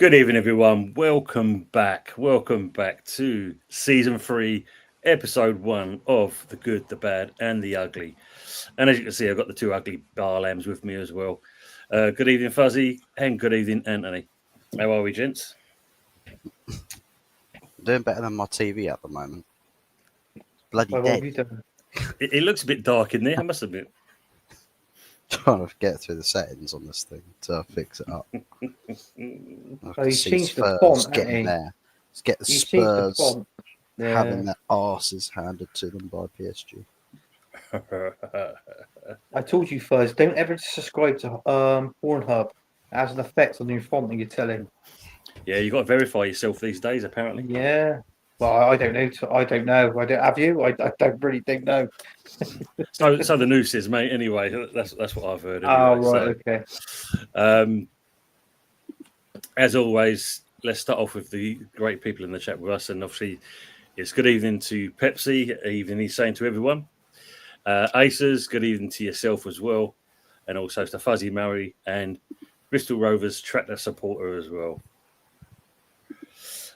Good evening, everyone. Welcome back. Welcome back to season 3, episode 1 of The Good, the Bad, and the Ugly. And as you can see, I've got the two ugly bar lambs with me as well. Good evening, Fuzzy, and good evening, Anthony. How are we, gents? Doing better than my TV at the moment. Bloody What have you dead. done? It looks a bit dark in there, I must admit. Trying to get through the settings on this thing to fix it up. Oh, he's changed the font, hasn't getting he? there. Let's get the He's changed the Spurs font. having their arses handed to them by PSG. I told you first, don't ever subscribe to Pornhub. It has an effect on your font on your telly. Yeah, you've got to verify yourself these days, apparently. Yeah. Well, I don't know. I don't know. I don't have you. I don't know. So the news says, mate. Anyway, that's what I've heard. Anyway. Oh, right. Okay. As always, let's start off with the great people in the chat with us, and obviously, it's good evening to Pepsi. Evening, he's saying to everyone. Aces, good evening to yourself as well, and also to Fuzzy Murray and Bristol Rovers tractor supporter as well.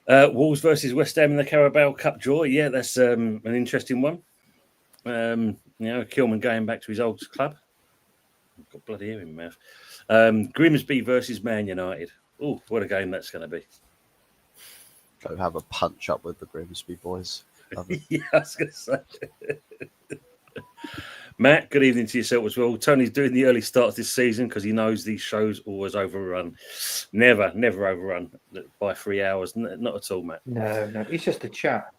Wolves versus West Ham in the Carabao Cup draw. Yeah, that's an interesting one. Kilman going back to his old club. I've got bloody hair in my mouth. Grimsby versus Man United. Oh, what a game that's going to be. Go have a punch up with the Grimsby boys. Yeah, I was going to say. Matt, good evening to yourself as well. Tony's doing the early starts this season because he knows these shows always overrun. Never overrun by 3 hours. Not at all, Matt. No, it's just a chat.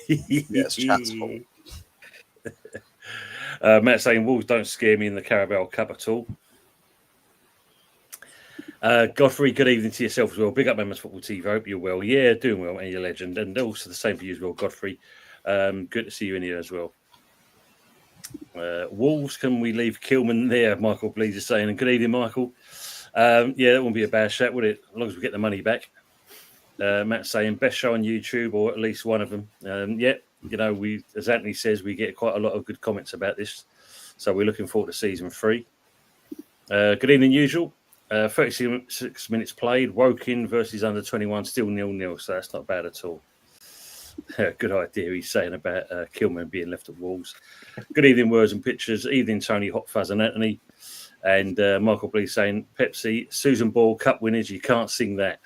Yes, chat's full. Matt saying Wolves don't scare me in the Carabao Cup at all. Godfrey, good evening to yourself as well. Big up Members Football TV. Hope you're well. Yeah, doing well, and you're a legend. And also the same for you as well, Godfrey. Good to see you in here as well. Wolves, can we leave Kilman there? Michael Blees is saying. And good evening, Michael. Yeah, that wouldn't be a bad shout, would it? As long as we get the money back. Matt's saying best show on YouTube, or at least one of them. We, as Anthony says, we get quite a lot of good comments about this. So we're looking forward to season 3. Good evening, usual. 36 minutes played. Woking versus under 21, still 0-0. So that's not bad at all. Good idea he's saying about Kilman being left at Wolves. Good evening, words and pictures. Evening, Tony, HotFuzz and Anthony. And Michael Blees saying, Pepsi, Susan Boyle, Cup winners, you can't sing that.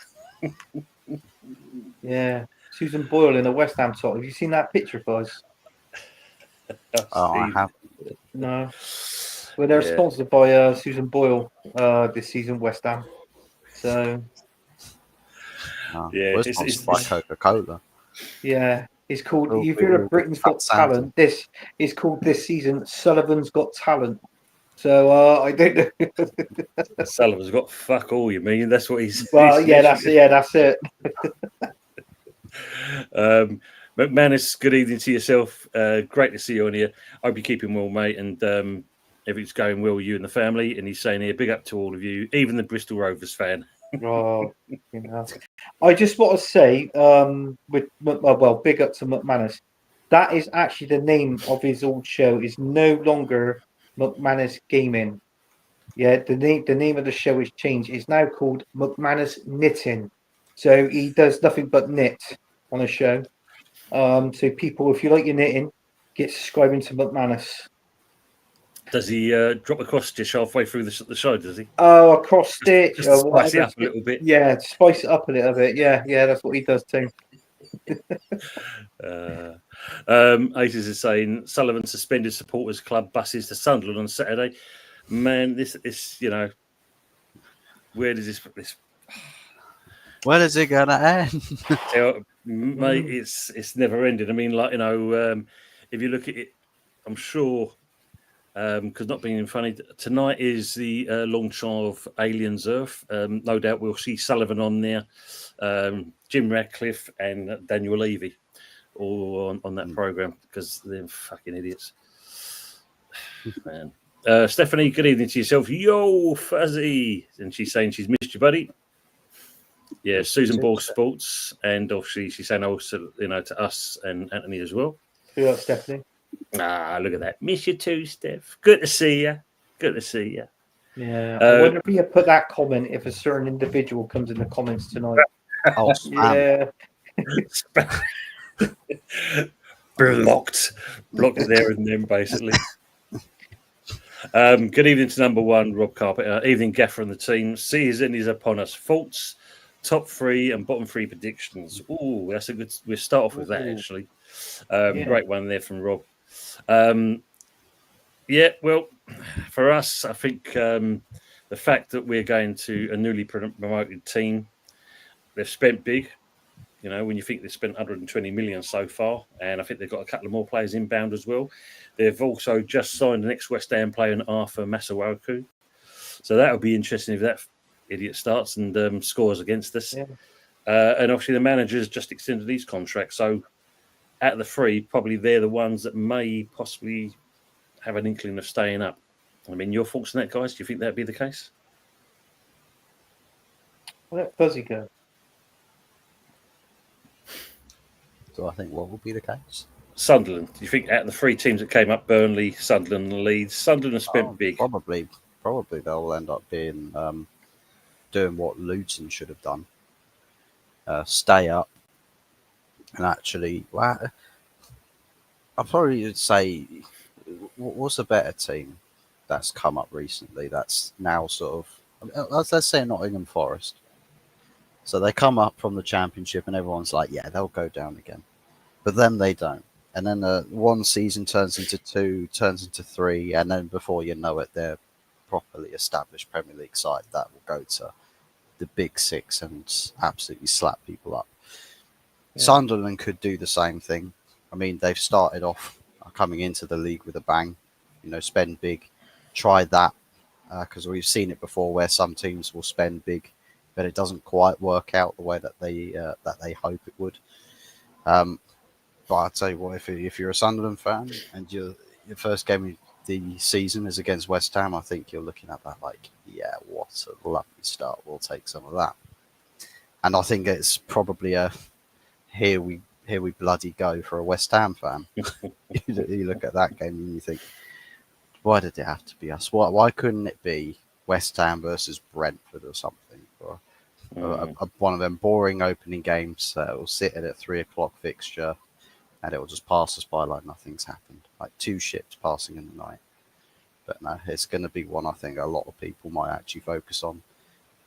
Yeah. Susan Boyle in a West Ham top. Have you seen that picture, Buzz? I have. No. Well, they're sponsored by Susan Boyle this season, West Ham. So. Yeah, it's sponsored by Coca-Cola. Yeah, it's called. You've heard of Britain's Got Talent. This is called this season Sullivan's Got Talent. So I don't know. Sullivan's got fuck all. You mean that's what he's? Well, that's it. McManus, good evening to yourself. Great to see you on here. Hope you're keeping well, mate, and everything's going well with you and the family. And he's saying here, big up to all of you, even the Bristol Rovers fan. Oh, I just want to say, big up to McManus. That is actually the name of his old show. Is no longer McManus Gaming. Yeah, the name of the show is changed. It's now called McManus Knitting. So he does nothing but knit on a show. So people, if you like your knitting, get subscribing to McManus. Does he drop across just halfway through the show, does he? Oh, across stitch. Just spice it up a little bit. Yeah, spice it up a little bit. Yeah, that's what he does too. Aces is saying Sullivan suspended supporters club buses to Sunderland on Saturday. Man, this where does this When is it gonna end? Mate, it's never ended. I mean, if you look at it, I'm sure. Because not being funny, tonight is the launch of Aliens Earth. No doubt we'll see Sullivan on there, Jim Radcliffe and Daniel Levy all on that program because they're fucking idiots. Man. Stephanie, good evening to yourself. Yo, Fuzzy. And she's saying she's missed you, buddy. Yeah, Susan Ball Sports. And obviously she's saying also, to us and Anthony as well. Who else, Stephanie? Ah, look at that. Miss you too, Steph. Good to see you. Yeah, I wonder if you put that comment if a certain individual comes in the comments tonight. Oh, Yeah, blocked there and then, basically. Good evening to number one, Rob Carpenter. Evening, Gaffer and the team. Season is upon us. Thoughts, top three and bottom three predictions. Oh, that's a good. We'll start off with that actually. Great one there from Rob. Yeah, well, for us, I think the fact that we're going to a newly promoted team, they've spent big. You know, when you think they've spent 120 million so far, and I think they've got a couple of more players inbound as well. They've also just signed the next West Ham player, Arthur Masuaku. So that'll be interesting if that idiot starts and scores against us. Yeah. And obviously the managers just extended these contracts. So out of the three, probably they're the ones that may possibly have an inkling of staying up. I mean, your thoughts on that, guys? Do you think that'd be the case? I'll let Fuzzy go. Do I think what will be the case? Sunderland. Do you think out of the three teams that came up, Burnley, Sunderland, and Leeds, Sunderland have spent big? Probably they'll end up being doing what Luton should have done. Stay up and actually, well, I probably would say, what's a better team that's come up recently that's now sort of, let's say Nottingham Forest. So they come up from the Championship and everyone's like, yeah, they'll go down again. But then they don't. And then one season turns into two, turns into three, and then before you know it, they're properly established Premier League side that will go to the Big Six and absolutely slap people up. Yeah. Sunderland could do the same thing. I mean, they've started off coming into the league with a bang, you know, spend big, try that, because we've seen it before where some teams will spend big, but it doesn't quite work out the way that they hope it would. But I'd tell you what, if you're a Sunderland fan and your first game of the season is against West Ham, I think you're looking at that like, yeah, what a lovely start. We'll take some of that. And I think it's probably a here we bloody go for a West Ham fan. You look at that game and you think, why did it have to be us? Why couldn't it be West Ham versus Brentford or something? Or one of them boring opening games that will sit at a 3:00 fixture. And it will just pass us by like nothing's happened, like two ships passing in the night. But no, it's going to be one I think a lot of people might actually focus on.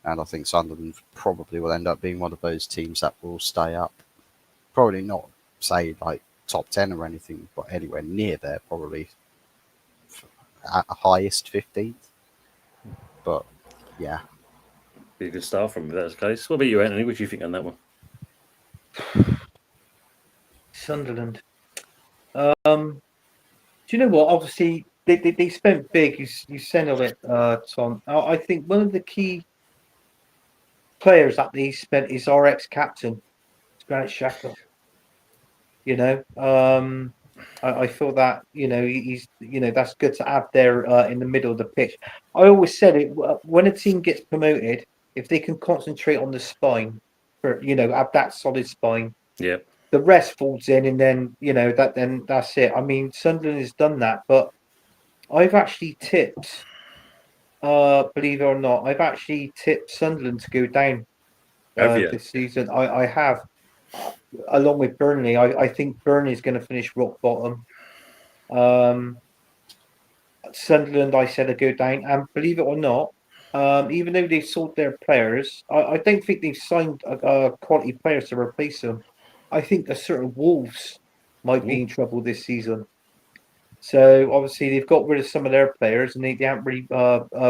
And I think Sunderland probably will end up being one of those teams that will stay up. Probably not, say, like top 10 or anything, but anywhere near there, probably at highest 15th. But yeah. Be a good start from that case. What about you, Anthony? What do you think on that one? Sunderland. Do you know what? Obviously, they spent big. You said of it, Tom. I think one of the key players that they spent is our ex-captain, Granit Xhaka. You know, I feel that he's that's good to have there in the middle of the pitch. I always said it when a team gets promoted, if they can concentrate on the spine, for have that solid spine. Yeah. The rest falls in, and then that's it. I mean, Sunderland has done that, but I've actually tipped, believe it or not, I've actually tipped Sunderland to go down this season. I have, along with Burnley. I think Burnley is going to finish rock bottom. Sunderland, I said, to go down, and believe it or not, even though they've sold their players, I don't think they've signed quality players to replace them. I think a certain Wolves might be in trouble this season. So obviously they've got rid of some of their players and they haven't really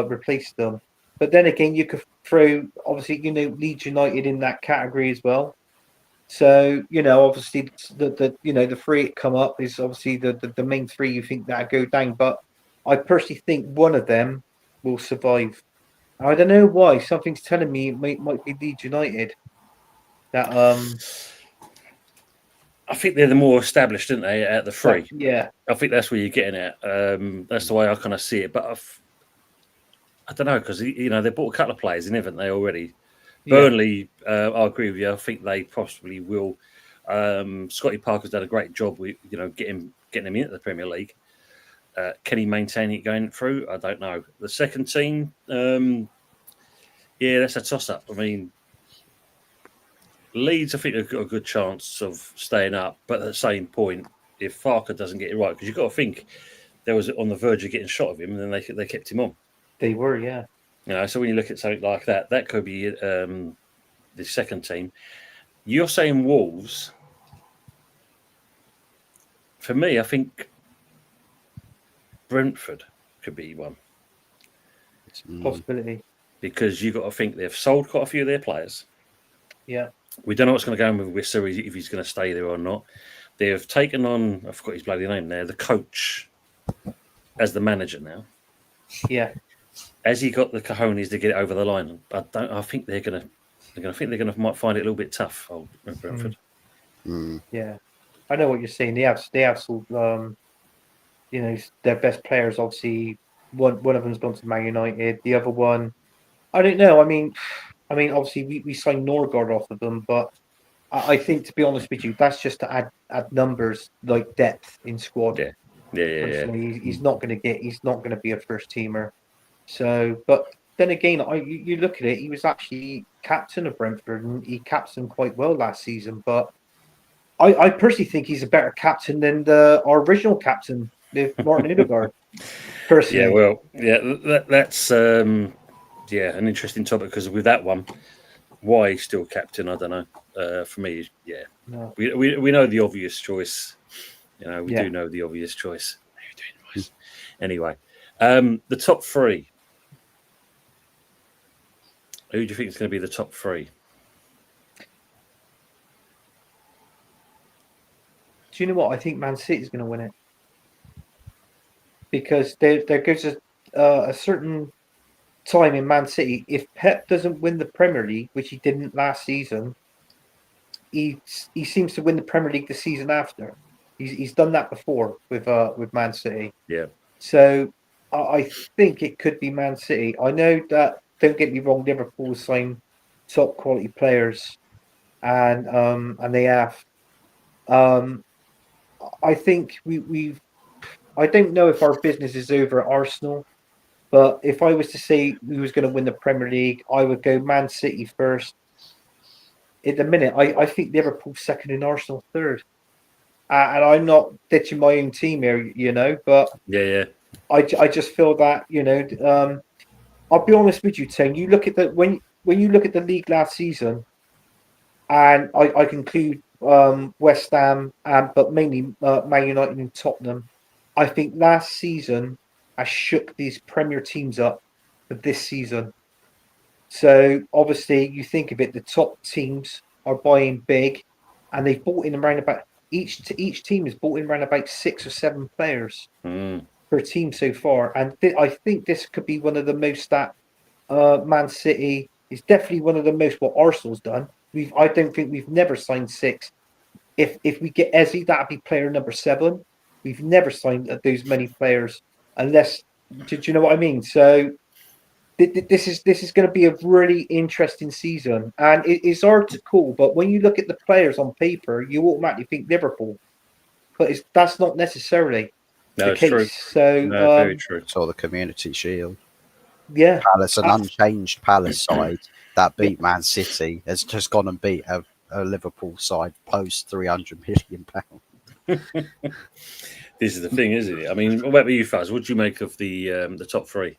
replaced them. But then again, you could throw obviously Leeds United in that category as well. So obviously the three that come up is obviously the main three you think that go down. But I personally think one of them will survive. I don't know why. Something's telling me it might be Leeds United. That I think they're the more established, aren't they, at the three? Yeah. I think that's where you're getting at. That's the way I kind of see it. But I don't know, because they bought a couple of players in, haven't they, already? Yeah. Burnley, I agree with you. I think they possibly will. Scotty Parker's done a great job with getting them into the Premier League. Can he maintain it going through? I don't know. The second team, yeah, that's a toss-up. I mean, Leeds, I think, have got a good chance of staying up, but at the same point, if Farker doesn't get it right, because you've got to think there was on the verge of getting shot of him, and then they kept him on. They were, yeah. So when you look at something like that, that could be the second team. You're saying Wolves. For me, I think Brentford could be one. Possibility. Because you've got to think they've sold quite a few of their players. Yeah. We don't know what's going to go on with Whistle, if he's going to stay there or not. They've taken on, I forgot his bloody name there, the coach as the manager now. Yeah. Has he got the cojones to get it over the line? I think they're going to might find it a little bit tough. Old Brentford. Yeah, I know what you're saying. They have sold, their best players. Obviously, one of them's gone to Man United. The other one, I don't know. I mean, obviously we signed Norgard off of them, but I think, to be honest with you, that's just to add numbers, like depth in squad. Yeah. He's not going to be a first teamer. So, but then again, you look at it, he was actually captain of Brentford, and he captained quite well last season. But I personally think he's a better captain than our original captain, Martin Odegaard. Personally, that's an interesting topic, because with that one, why he's still captain, I don't know. For me, no. we know the obvious choice. We do know the obvious choice. Anyway, the top three. Who do you think is going to be the top three? Do you know what? I think Man City is going to win it, because there goes a certain time in Man City. If Pep doesn't win the Premier League, which he didn't last season, he seems to win the Premier League the season after. He's done that before with Man City. Yeah. So I think it could be Man City. I know that, don't get me wrong, Liverpool signed top quality players, and they have. I think we've. I don't know if our business is over at Arsenal, but if I was to say who was going to win the Premier League, I would go Man City first. At the minute, I think Liverpool second and Arsenal third. And I'm not ditching my own team here, but I just feel that, I'll be honest with you, Tim. You look at when you look at the league last season, and I conclude West Ham, but mainly Man United and Tottenham. I think last season I shook these Premier teams up for this season. So obviously, you think of it, the top teams are buying big, and they've bought in around about each team has bought in around about 6 or 7 players per team so far, and I think this could be one of the most that Man City is definitely one of the most what Arsenal's done. I don't think we've never signed 6. If we get Ezzy, that'd be player number 7. We've never signed those many players unless. Do you know what I mean? So this is going to be a really interesting season, and it's hard to call. But when you look at the players on paper, you automatically think Liverpool, but that's not necessarily the case. True. So very true. Saw the Community Shield. Yeah, Palace, an unchanged Palace side that beat Man City, has just gone and beat a Liverpool side post £300 million. This is the thing, isn't it? I mean, what about you, Fuzz? What do you make of the top three?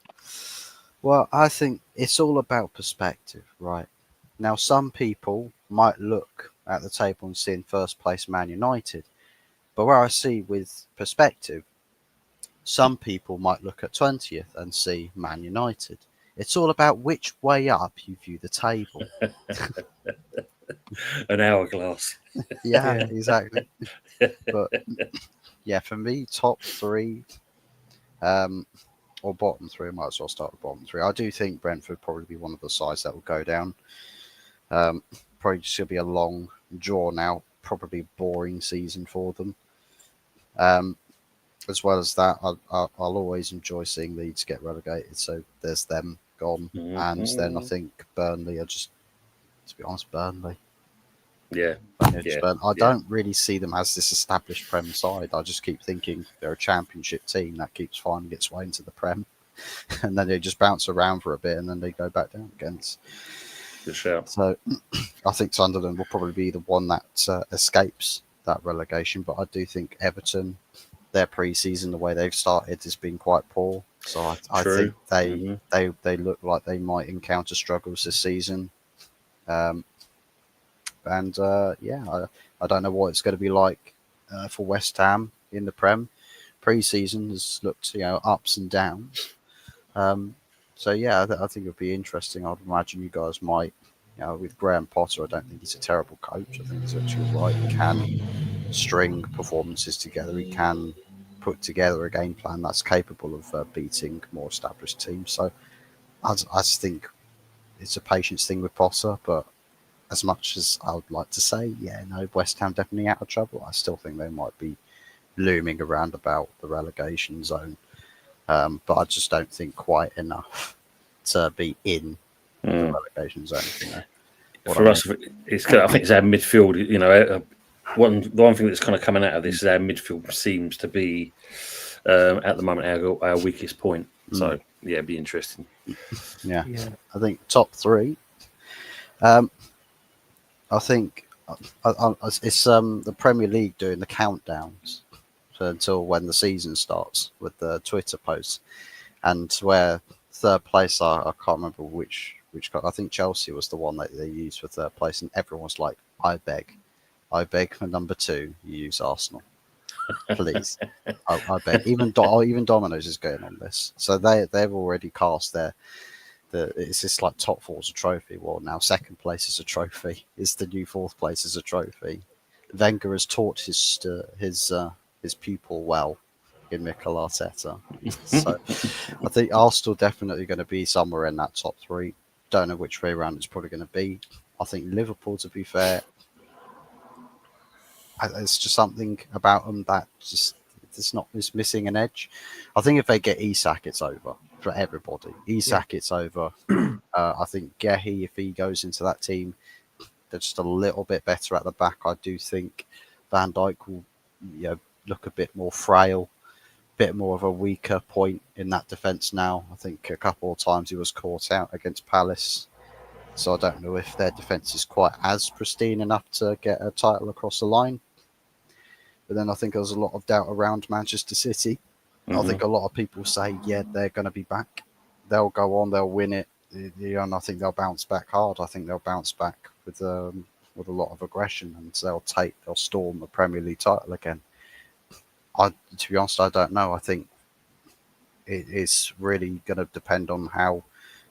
Well, I think it's all about perspective, right? Now, some people might look at the table and see in first place Man United, but where I see with perspective, some people might look at 20th and see Man United. It's all about which way up you view the table. An hourglass. Yeah, exactly. But yeah, for me, top 3, or bottom 3, I might as well start with bottom 3. I do think Brentford probably be one of the sides that will go down. Probably just going to be a long, drawn out, probably boring season for them. As well as that, I'll always enjoy seeing Leeds get relegated. So there's them gone. And then I think Burnley are just, to be honest, Burnley. Yeah. But I don't really see them as this established Prem side. I just keep thinking they're a championship team that keeps finding its way into the Prem, and then they just bounce around for a bit, and then they go back down again. Good shout. So I think Sunderland will probably be the one that escapes that relegation. But I do think Everton, their pre-season, the way they've started, has been quite poor. So I think they look like they might encounter struggles this season. I don't know what it's going to be like for West Ham in the Prem. Pre-season has looked, ups and downs. So yeah, I think it'll be interesting. I'd imagine you guys might, with Graham Potter, I don't think he's a terrible coach. I think he's actually right. He can string performances together. He can put together a game plan that's capable of beating more established teams. So I just think it's a patience thing with Potter. But as much as I would like to say, West Ham definitely out of trouble, I still think they might be looming around about the relegation zone. But I just don't think quite enough to be in the relegation zone. For us, I think it's our midfield. The one thing that's kind of coming out of this is our midfield seems to be at the moment our weakest point. So it'd be interesting. Yeah. I think top three. I think it's the Premier League doing the countdowns until when the season starts with the Twitter posts, and where third place I can't remember which I think Chelsea was the one that they used for third place, and everyone was like, I beg for number 2 you use Arsenal, please. I beg. Even Domino's is going on this, so they've already cast it's just like top 4 is a trophy. Well, now second place is a trophy. Is the new fourth place is a trophy. Wenger has taught his pupil well in Mikel Arteta. So I think Arsenal definitely going to be somewhere in that top 3. Don't know which way around it's probably going to be. I think Liverpool, to be fair, it's just something about them that it's missing an edge. I think if they get Isak, it's over for everybody. Isak, it's over. I think Gehi, if he goes into that team, they're just a little bit better at the back. I do think Van Dijk will look a bit more frail, bit more of a weaker point in that defence now. I think a couple of times he was caught out against Palace. So I don't know if their defence is quite as pristine enough to get a title across the line. But then I think there's a lot of doubt around Manchester City. I think a lot of people say, they're going to be back. They'll go on, they'll win it. And I think they'll bounce back hard. I think they'll bounce back with a lot of aggression, and they'll storm the Premier League title again. To be honest, I don't know. I think it is really going to depend on how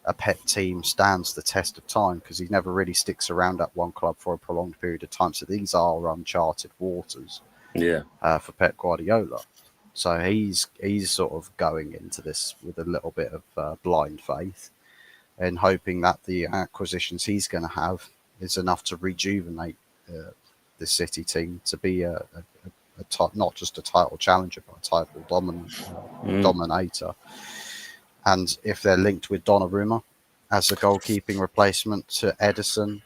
a Pep team stands the test of time, because he never really sticks around at one club for a prolonged period of time. So these are uncharted waters for Pep Guardiola. So he's sort of going into this with a little bit of blind faith, and hoping that the acquisitions he's going to have is enough to rejuvenate the City team to be not just a title challenger, but a title dominator. And if they're linked with Donnarumma as a goalkeeping replacement to Ederson,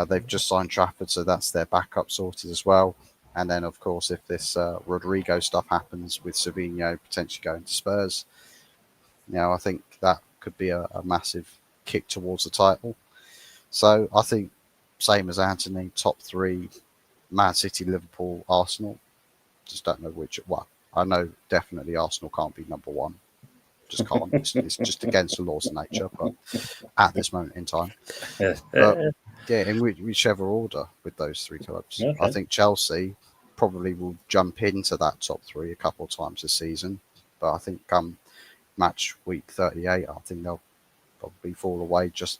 they've just signed Trafford, so that's their backup sorted as well. And then, of course, if this Rodrigo stuff happens with Savinho potentially going to Spurs, I think that could be a massive kick towards the title. So I think, same as Anthony, top 3, Man City, Liverpool, Arsenal. Just don't know which. Well, I know definitely Arsenal can't be number 1. Just can't. It's just against the laws of nature. But at this moment in time, in whichever order with those 3 clubs, I think Chelsea probably will jump into that top 3 a couple of times this season. But I think come match week 38, I think they'll probably fall away just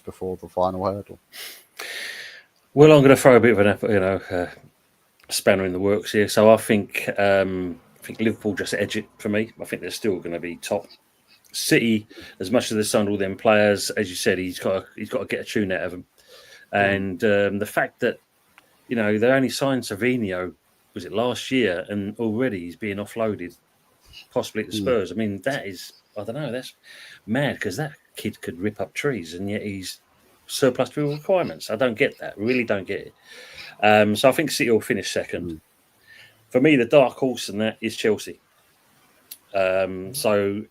before the final hurdle. Well, I'm going to throw a bit of an spanner in the works here. So I think Liverpool just edge it for me. I think they're still going to be top. City, as much as they've signed all them players, as you said, he's got to get a tune out of them. And the fact that they only signed Savinho, was it last year, and already he's being offloaded, possibly at the Spurs. I mean, that is, I don't know, that's mad, because that kid could rip up trees, and yet he's surplus to requirements. I don't get that. Really don't get it. So I think City will finish second. For me, the dark horse in that is Chelsea. So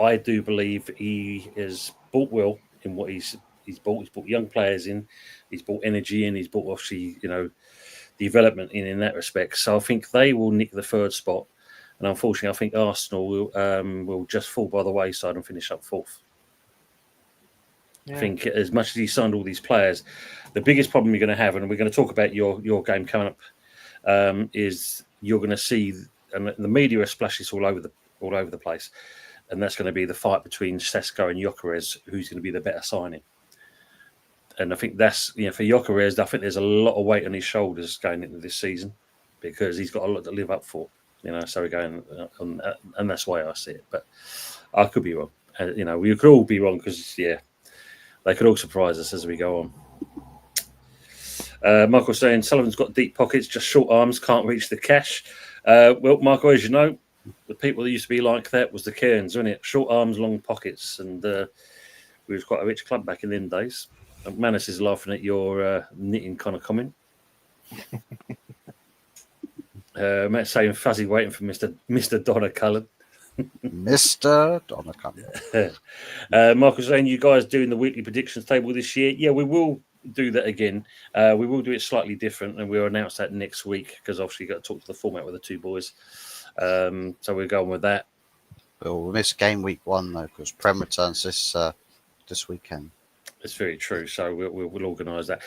I do believe he has bought well in what he's bought. He's bought young players in. He's bought energy in. He's bought obviously development in that respect. So I think they will nick the third spot. And unfortunately, I think Arsenal will just fall by the wayside and finish up fourth. Yeah. I think as much as he signed all these players, the biggest problem you're going to have, and we're going to talk about your game coming up, is you're going to see, and the media splashes all over the place, and that's going to be the fight between Sesko and Gyökeres, who's going to be the better signing. And I think that's for Gyökeres, I think there's a lot of weight on his shoulders going into this season because he's got a lot to live up for. So we're going on, and that's why I see it. But I could be wrong. We could all be wrong because they could all surprise us as we go on. Michael saying Sullivan's got deep pockets, just short arms, can't reach the cash. Well, Michael, as you know, the people that used to be like that was the Cairns, wasn't it? Short arms, long pockets, and we was quite a rich club back in them days. Manus is laughing at your knitting kind of comment. Matt saying Fuzzy waiting for Mr. Donna Cullen. Mr. Donna Cullen. Michael saying you guys doing the weekly predictions table this year? Yeah, we will do that again. We will do it slightly different, and we'll announce that next week because obviously you've got to talk to the format with the two boys. So we're going with that. We'll miss game week 1 though because Prem returns this weekend. It's very true. So we'll organise that.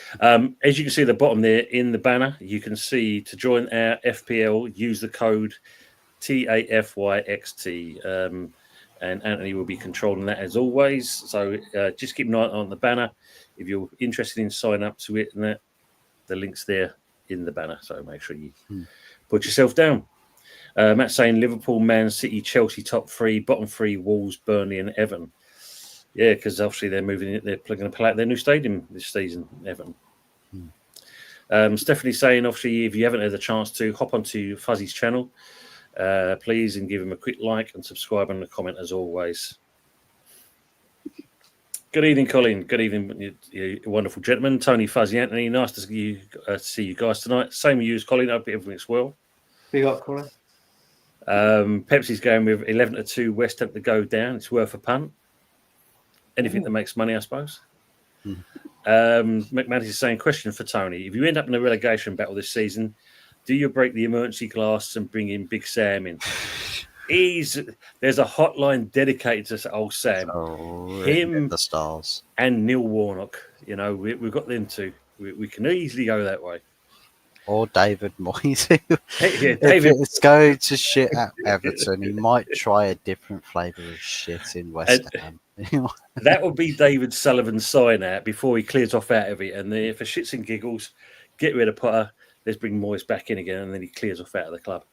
As you can see at the bottom there in the banner, you can see to join our FPL, use the code TAFYXT. And Anthony will be controlling that as always. So just keep an eye on the banner. If you're interested in signing up to it, and the link's there in the banner. So make sure you put yourself down. Matt saying Liverpool, Man City, Chelsea top 3, bottom 3, Wolves, Burnley and Everton. Yeah, because obviously they're moving it. They're going to play out their new stadium this season, Everton. Stephanie saying, obviously, if you haven't had the chance to, hop onto Fuzzy's channel, please, and give him a quick like and subscribe and a comment as always. Good evening, Colin. Good evening, you wonderful gentlemen. Tony, Fuzzy, Anthony. Nice to see you guys tonight. Same with you as Colin. I hope everything's well. Big up, Colin. Pepsi's going with 11-2 West Ham to go down. It's worth a punt. Anything that makes money, I suppose. McManus is saying, question for Tony. If you end up in a relegation battle this season, do you break the emergency glass and bring in Big Sam in? There's a hotline dedicated to old Sam. Him, the stars, and Neil Warnock. We've got them two. We can easily go that way. Or David Moyes. David. If it's going to shit at Everton, he might try a different flavour of shit in West Ham. That would be David Sullivan's sign out before he clears off out of it. And for shits and giggles, get rid of Potter. Let's bring Moyes back in again, and then he clears off out of the club.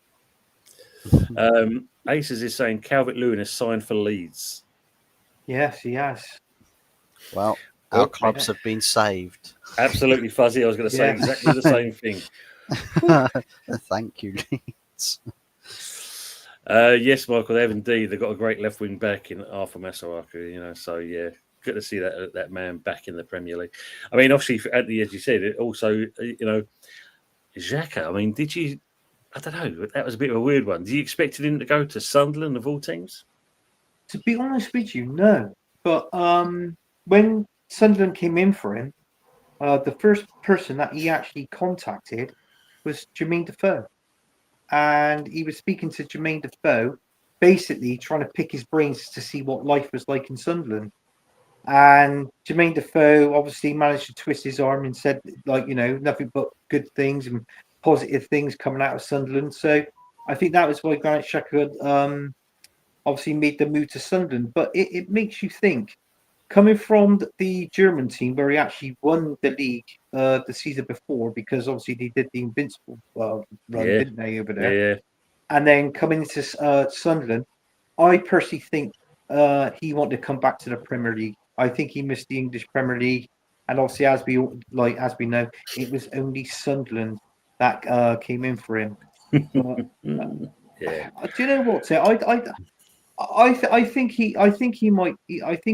Aces is saying Calvert-Lewin has signed for Leeds. Yes, he has. Well, our clubs have been saved. Absolutely, Fuzzy. I was going to say exactly the same thing. Thank you, Leeds. Yes, Michael, they have indeed. They've got a great left wing back in Arthur Masuaku, so yeah, good to see that man back in the Premier League. I mean, obviously, Anthony, as you said, it also, Xhaka, I mean, did you, I don't know, that was a bit of a weird one. Did you expect him to go to Sunderland of all teams? To be honest with you, no. But when Sunderland came in for him, the first person that he actually contacted was Jermaine Defoe. And he was speaking to Jermaine Defoe, basically trying to pick his brains to see what life was like in Sunderland. And Jermaine Defoe obviously managed to twist his arm and said, nothing but good things and positive things coming out of Sunderland. So I think that was why Granit Xhaka obviously made the move to Sunderland. But it makes you think, coming from the German team where he actually won the league the season before, because obviously they did the Invincible run, didn't they, over there? Yeah. And then coming into Sunderland, I personally think he wanted to come back to the Premier League. I think he missed the English Premier League, and obviously, as we know, it was only Sunderland that came in for him. Do you know what? I think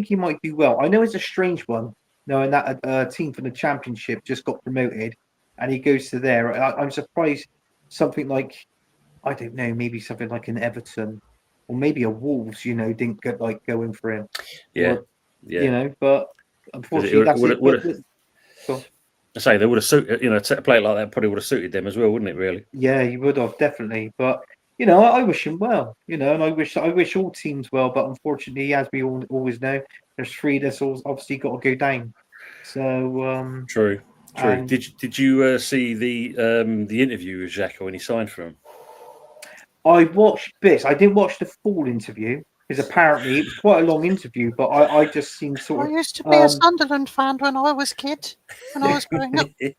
he might do well. I know it's a strange one knowing that a team from the Championship just got promoted, and he goes to there. I'm surprised something like, I don't know, maybe something like an Everton or maybe a Wolves, didn't get like going for him. Yeah, Or, yeah. But unfortunately, that's it. But, I say they would have suited, a player like that probably would have suited them as well, wouldn't it? Really? yeah, he would have definitely. But I wish him well. And I wish all teams well. But unfortunately, as we all always know, there's three that's obviously got to go down. So True. and Did you see the interview with Xhaka when he signed for him? I watched bits. I didn't watch the full interview because apparently it was quite a long interview. But I just seen sort of. I used to be a Sunderland fan when I was a kid. When I was growing up, I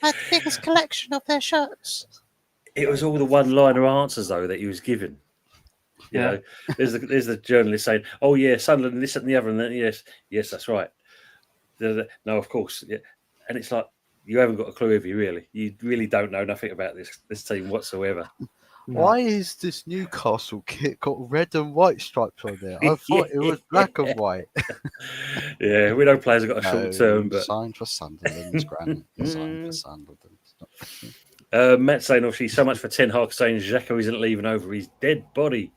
had the biggest collection of their shirts. It was all the one-liner answers though that he was giving. You know, there's the journalist saying, "Oh yeah, Sunderland, this and the other," and then yes, that's right. No, of course, yeah. And it's like you haven't got a clue, have you? Really, you really don't know nothing about this team whatsoever. Why is this Newcastle kit got red and white stripes on there? I thought it was black and white. Yeah, we know players have got a short term, but signed for Sunderland, Granny. Signed for Sunderland. Matt saying, obviously, so much for Ten Hag saying Xhaka isn't leaving over his dead body.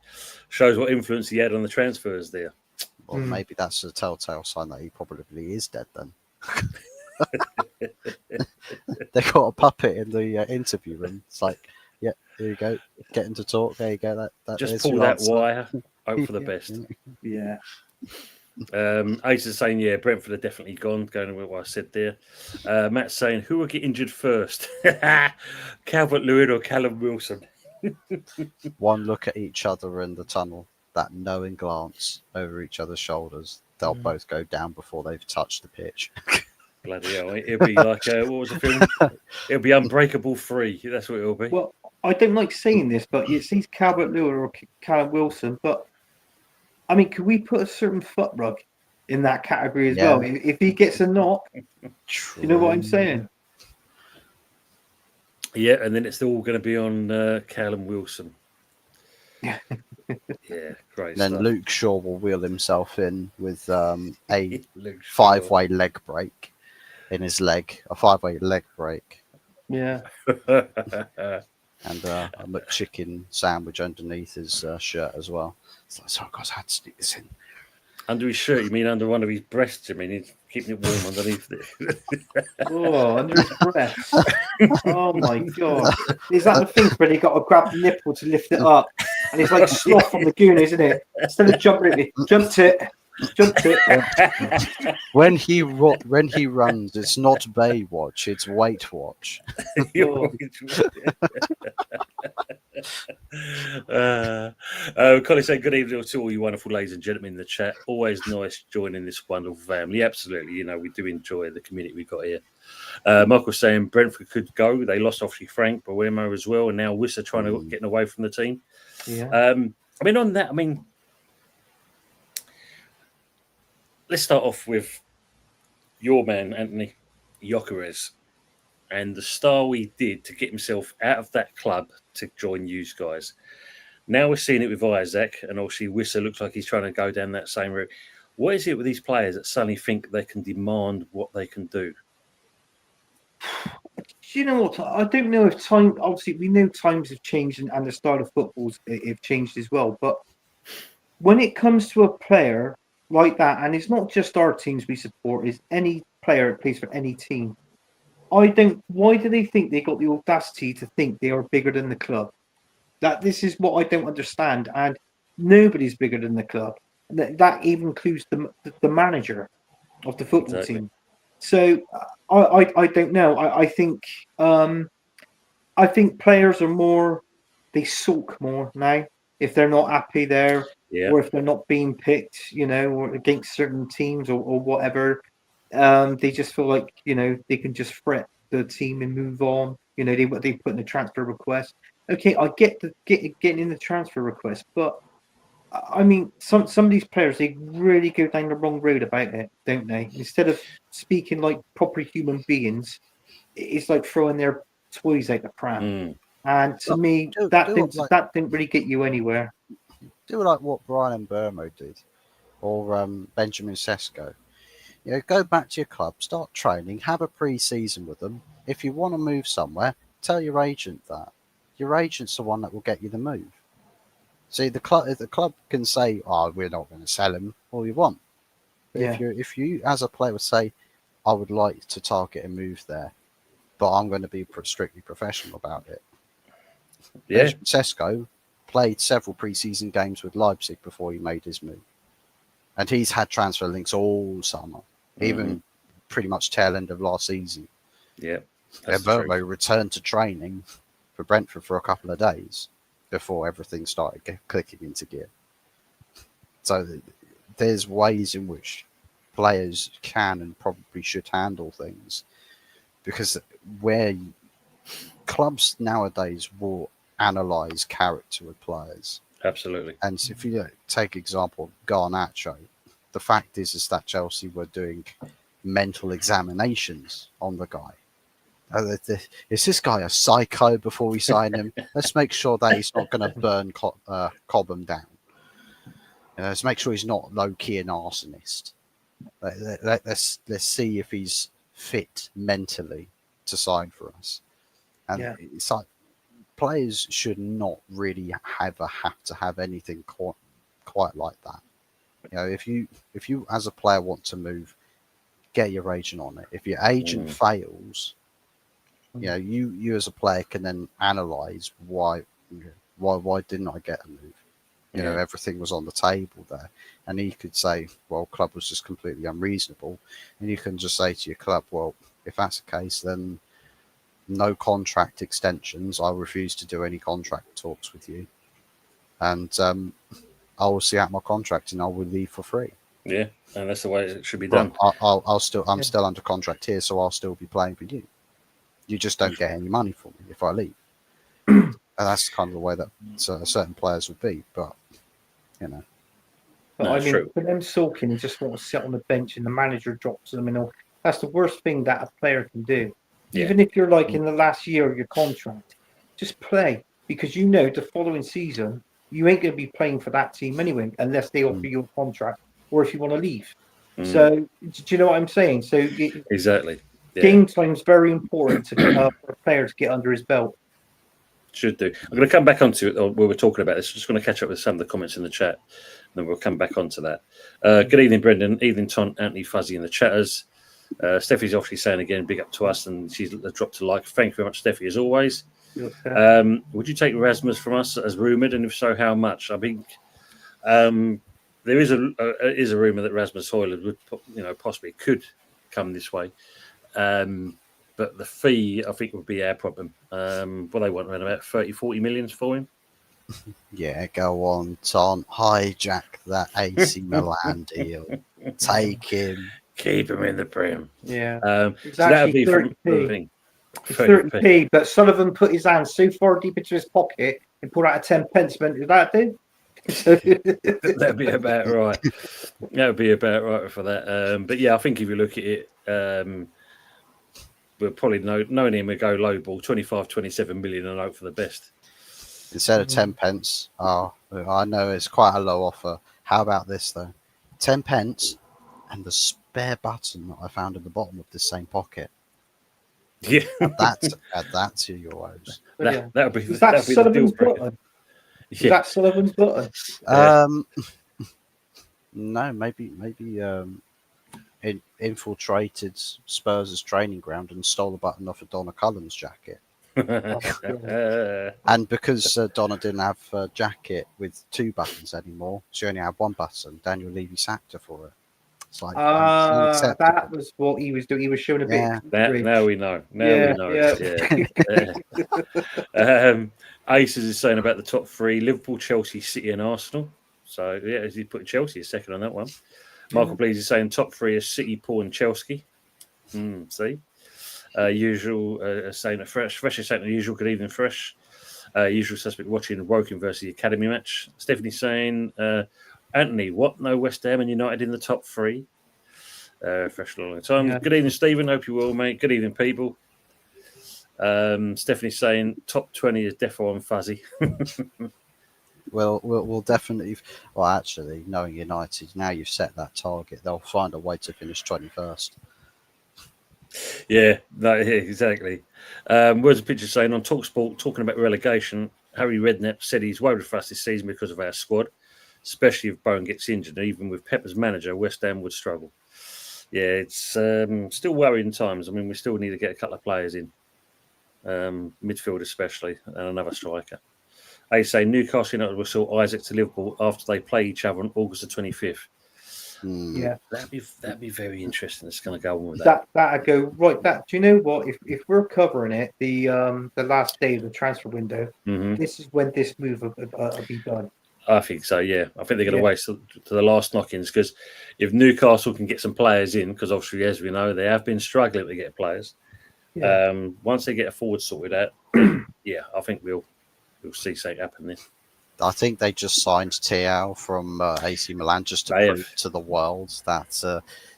Shows what influence he had on the transfers there. Well, maybe that's a telltale sign that he probably is dead then. They got a puppet in the interview room. It's like, yeah, here you go. Get him to talk. There you go. That just pull that wire. Hope for the best. Yeah. Ace is saying, yeah, Brentford are definitely gone. Going with what I said there. Matt's saying, who will get injured first? Calvert-Lewin or Callum Wilson? One look at each other in the tunnel, that knowing glance over each other's shoulders. They'll both go down before they've touched the pitch. Bloody hell. It'll be like, what was the film? It'll be Unbreakable 3. That's what it'll be. Well, I don't like saying this, but it seems Calvert-Lewin or Callum Wilson, but I mean, could we put a certain foot rug in that category as well? If he gets a knock, you know what I'm saying? Yeah, and then it's all going to be on Callum Wilson. Yeah, great. Then stuff. Luke Shaw will wheel himself in with a 5-way leg break in his leg, a 5-way leg break. Yeah. And a McChicken sandwich underneath his shirt as well. It's like, sorry guys, I had to sneak this in. Under his shirt? You mean under one of his breasts? I mean, he's keeping it warm underneath it. Oh, under his breast. Oh my god. Is that the thing where he got to grab the nipple to lift it up? And it's like sloth from the goon, isn't it? Instead of jumped it. When he runs, it's not Baywatch, it's Weight Watch. Colin said, good evening to all you wonderful ladies and gentlemen in the chat. Always nice joining this wonderful family. Absolutely, we do enjoy the community we've got here. Michael saying Brentford could go. They lost obviously Frank Boemo as well, and now Wissa trying to get away from the team. Yeah. On that, let's start off with your man, Anthony Gyökeres, and the style he did to get himself out of that club to join you guys. Now we're seeing it with Isaac, and obviously Wissa looks like he's trying to go down that same route. What is it with these players that suddenly think they can demand what they can do? Do you know what? I don't know if time. Obviously, we know times have changed and the style of footballs have changed as well. But when it comes to a player like that, and it's not just our teams we support, it's any player that plays for any team. Why do they think they got the audacity to think they are bigger than the club? This is what I don't understand. And nobody's bigger than the club. That even includes the manager of the football team. So I don't know. I think players are more, they sulk more now if they're not happy there, or if they're not being picked, or against certain teams or whatever. They just feel like they can just fret the team and move on. They put in a transfer request. Okay, I get getting in the transfer request, but I mean, some of these players, they really go down the wrong road about it, don't they? Instead of speaking like proper human beings, it's like throwing their toys out the pram. And to me, that didn't really get you anywhere. Do like what Brian Burmo did, or Benjamin Sesko. Go back to your club, start training, have a pre-season with them. If you want to move somewhere, tell your agent that. Your agent's the one that will get you the move. See, the club can say, "Oh, we're not going to sell him," all you want. But Yeah. if you as a player would say, "I would like to target a move there, but I'm going to be strictly professional about it." Yeah, Sesko played several pre-season games with Leipzig before he made his move, and he's had transfer links all summer, even pretty much tail end of last season. yeah. Herbert returned to training for Brentford for a couple of days before everything started clicking into gear. So there's ways in which players can and probably should handle things, because where clubs nowadays will analyze character of players. Absolutely. And if you take example Garnacho, the fact is that Chelsea were doing mental examinations on the guy. Is this guy a psycho before we sign him? Let's make sure that he's not going to burn Cobham down. Let's make sure he's not low-key an arsonist. Let's see if he's fit mentally to sign for us. And it's like players should not really have to have anything quite like that. If you as a player want to move, get your agent on it. If your agent fails, you as a player can then analyze why didn't I get a move? Everything was on the table there, and he could say, well, club was just completely unreasonable, and you can just say to your club, well, if that's the case, then no contract extensions. I refuse to do any contract talks with you, and I will see out my contract and I will leave for free. Yeah, and that's the way it should be done. I'm still under contract here, so I'll still be playing for you. You just don't get any money from me if I leave. And that's kind of the way that certain players would be. But But I mean, for them sulking and just want to sit on the bench and the manager drops them, that's the worst thing that a player can do. Yeah. Even if you're like in the last year of your contract, just play, because the following season you ain't going to be playing for that team anyway unless they offer you a contract or if you want to leave. So do you know what I'm saying? So exactly. Yeah. Game time is very important for a player to get under his belt. Should do. I'm going to come back onto it. We were talking about this. Just going to catch up with some of the comments in the chat, and then we'll come back onto that. Good evening, Brendan. Evening, Ton, Anthony, Fuzzy in the chatters. Steffi's obviously saying again, big up to us, and she's dropped a like. Thank you very much, Steffi, as always. Would you take Rasmus from us as rumoured, and if so, how much? I think there is a rumour that Rasmus Højlund would, possibly could come this way. But the fee, I think, would be our problem. They want around about 30-40 million for him. Yeah, go on, Ton. Hijack that AC Milan deal. Take him. Keep him in the Prem. Yeah. So that would be 30p. 30p, but Sullivan put his hand so far deep into his pocket and pulled out a 10 pence. Did that do? That'd be about right. That would be about right for that. But yeah, I think if you look at it, we'll probably knowing him, we go low ball, 25-27 million, and hope for the best. Instead of 10 pence, I know it's quite a low offer. How about this though? 10 pence and the spare button that I found in the bottom of the same pocket. Yeah, add that to your woes. That would be. Is that Sullivan's button? Is that Sullivan's button? No, maybe infiltrated Spurs' training ground and stole the button off of Donna Cullen's jacket. And because Donna didn't have a jacket with 2 buttons anymore, she only had 1 button. Daniel Levy sacked her for it. It's like that was what he was doing. He was showing a bit. Now we know. We know. Yeah. Aces is saying about the top 3: Liverpool, Chelsea, City, and Arsenal. So yeah, he put Chelsea a second on that one. Michael Blees is saying top 3 are City, Paul, and Chelsea. See. Usual saying that Fresh is saying the usual. Good evening, Fresh. Usual suspect watching Woking versus the Academy match. Stephanie saying, Anthony, what? No West Ham and United in the top 3. Fresh for a long time. Yeah. Good evening, Stephen. Hope you will, mate. Good evening, people. Stephanie saying top 20 is defo on Fuzzy. Well, we'll definitely. Well, actually, knowing United, now you've set that target, they'll find a way to finish 21st. Yeah, no, yeah, exactly. Words of picture saying on Talksport, talking about relegation, Harry Redknapp said he's worried for us this season because of our squad, especially if Bowen gets injured. Even with Pep as manager, West Ham would struggle. Yeah, it's still worrying times. I mean, we still need to get a couple of players in, midfield especially, and another striker. They say Newcastle United will sell Isaac to Liverpool after they play each other on August the 25th. Yeah, That'd be very interesting. It's going to go on with that. that'd go right. That do you know what? If we're covering it, the last day of the transfer window, Hmm. this is when this move will be done. I think so. Yeah, I think they're going to Yeah. wait to the last knock-ins because if Newcastle can get some players in, because obviously, as we know, they have been struggling to get players. Yeah. Once they get a forward sorted out, yeah, I think we'll see something happen there. I think they just signed Thiago from AC Milan just to They prove have. to the world that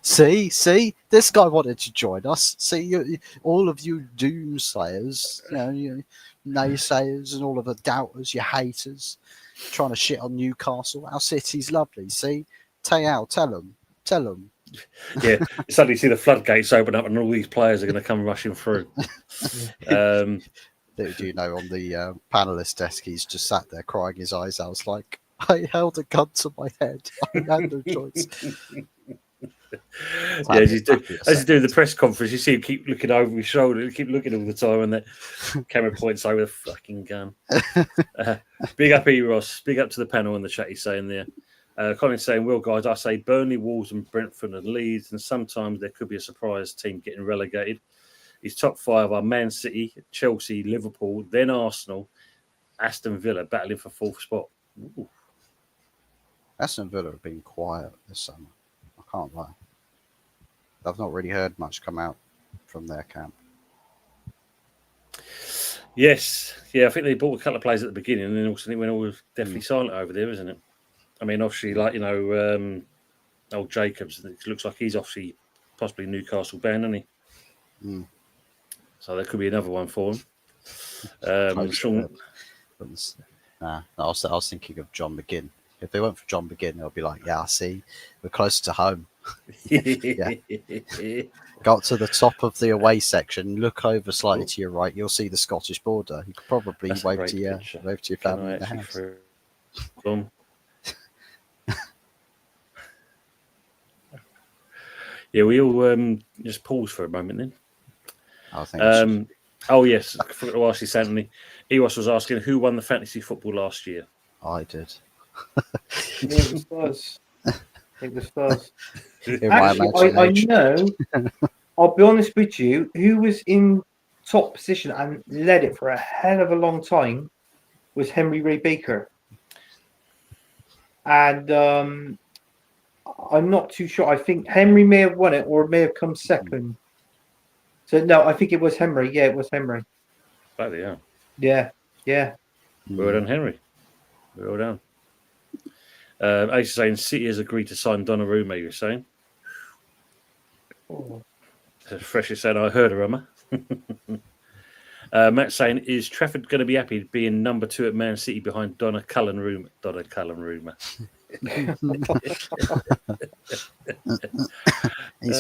see, this guy wanted to join us. See, all of you doomsayers, you naysayers, and all of the doubters, you haters, trying to shit on Newcastle. Our city's lovely. See, Thiago, tell them. Yeah, you suddenly see the floodgates open up, and all these players are going to come rushing through. Do you know, on the panelist desk, he's just sat there crying his eyes out. I was like, I held a gun to my head. I had no choice. Yeah, as he's doing the press conference, you see him keep looking over his shoulder, keep looking all the time, and that camera points over the fucking gun. Big up Eros, big up to the panel in the chat. He's saying there. Colin's saying, well, guys, I say Burnley, Wolves, and Brentford and Leeds, and sometimes there could be a surprise team getting relegated. His top five are Man City, Chelsea, Liverpool, then Arsenal, Aston Villa battling for fourth spot. Ooh. Aston Villa have been quiet this summer. I can't lie. I've not really heard much come out from their camp. Yes. Yeah, I think they bought a couple of players at the beginning, and then also it went all definitely silent over there, isn't it? I mean, obviously, old Jacobs, it looks like he's obviously possibly Newcastle bound, isn't he? So there could be another one for him. Sean... I was thinking of John McGinn. If they went for John McGinn, they'll be like, yeah, I see, we're close to home. Yeah. Got to the top of the away section, look over slightly to your right, you'll see the Scottish border. You could probably wave to your family in the house. Yeah, we all just pause for a moment then. I think oh, yes. I forgot to ask you, Anthony. Eros was asking who won the fantasy football last year. I did. It was Spurs. In my Actually, I imagination. know. I'll be honest with you. Who was in top position and led it for a hell of a long time was Henry Ray Baker. And I'm not too sure. I think Henry may have won it or may have come second. So no, I think it was Henry. Yeah, it was Henry. Bloody hell. Yeah. Well done, Henry. Well done. Ace is saying City has agreed to sign Donnarumma, you're saying? Oh. Fresh is saying, I heard a rumour. Matt saying, is Trafford going to be happy being number 2 at Man City behind Donna Cullen-Rumour? He's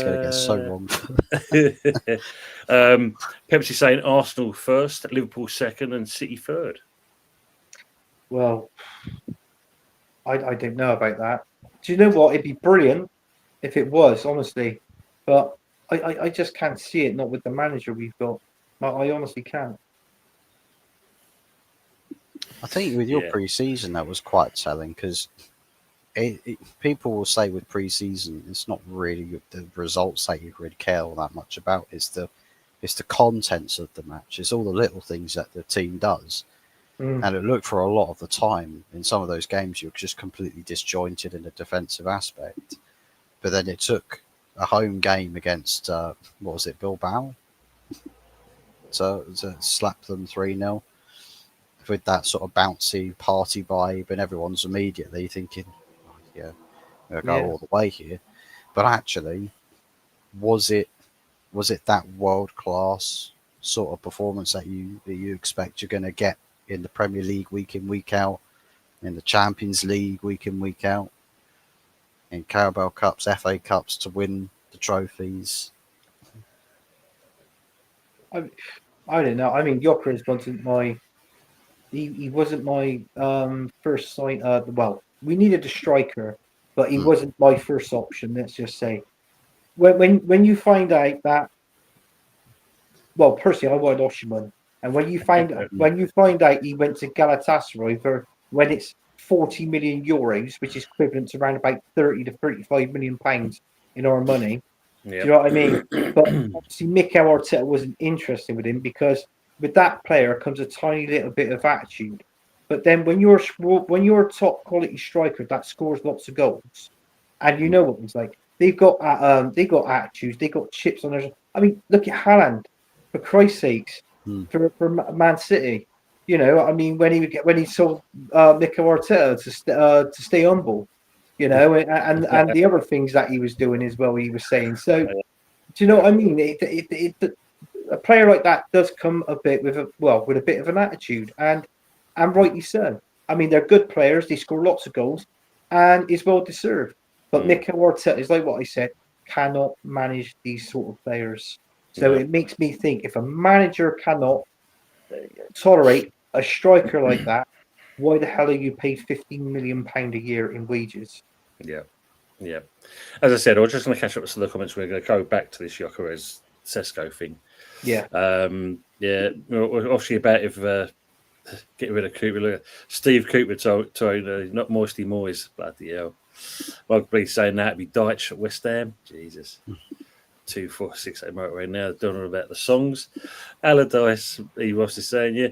going to get so wrong. Pepsi saying Arsenal first, Liverpool second, and City third. Well, I don't know about that. Do you know what? It'd be brilliant if it was, honestly. But I just can't see it, not with the manager we've got. I honestly can't. I think with your pre-season, that was quite telling because people will say with pre-season, it's not really the results that you really care all that much about. It's the contents of the match. It's all the little things that the team does. And it looked for a lot of the time in some of those games you're just completely disjointed in a defensive aspect. But then it took a home game against Bilbao to slap them 3-0 with that sort of bouncy party vibe, and everyone's immediately thinking, we'll go all the way here. But actually, was it that world class sort of performance that you expect you're going to get in the Premier League week in, week out in the Champions League week in, week out, in Carabao Cups, FA Cups to win the trophies. I don't know. I mean, Gyökeres wasn't my. He wasn't my first sign. Well, we needed a striker, but he wasn't my first option. Let's just say, when you find out that, well, personally, I wanted Osimhen, and when you find out he went to Galatasaray for when it's 40 million euros, which is equivalent to around about 30 to 35 million pounds in our money. Do you know what I mean? But obviously, Mikel Arteta wasn't interested with him because with that player comes a tiny little bit of attitude. But then when you're a top quality striker that scores lots of goals, and you know what it's like, they've got attitudes, they got chips on their. I mean, look at Haaland, for Christ's sakes, for Man City. You know, I mean, when he saw Mikel Arteta to stay humble. You know, and the other things that he was doing as well, he was saying. So, do you know what I mean? A player like that does come a bit with a bit of an attitude, and rightly so. I mean, they're good players; they score lots of goals, and it's well deserved. But Mikel Arteta is like what I said, cannot manage these sort of players. So it makes me think if a manager cannot tolerate a striker like that, why the hell are you paid £15 million a year in wages? Yeah. As I said, I was just going to catch up with some of the comments. We're going to go back to this Gyökeres Sesko thing. Yeah. Obviously about if get rid of Cooper. Look, Steve Cooper told not Moisty Moyes, bloody hell. Like please saying that would be Deitch at West Ham. Jesus. 2468 motorway now. Don't know about the songs. Allardyce, he was just saying, yeah.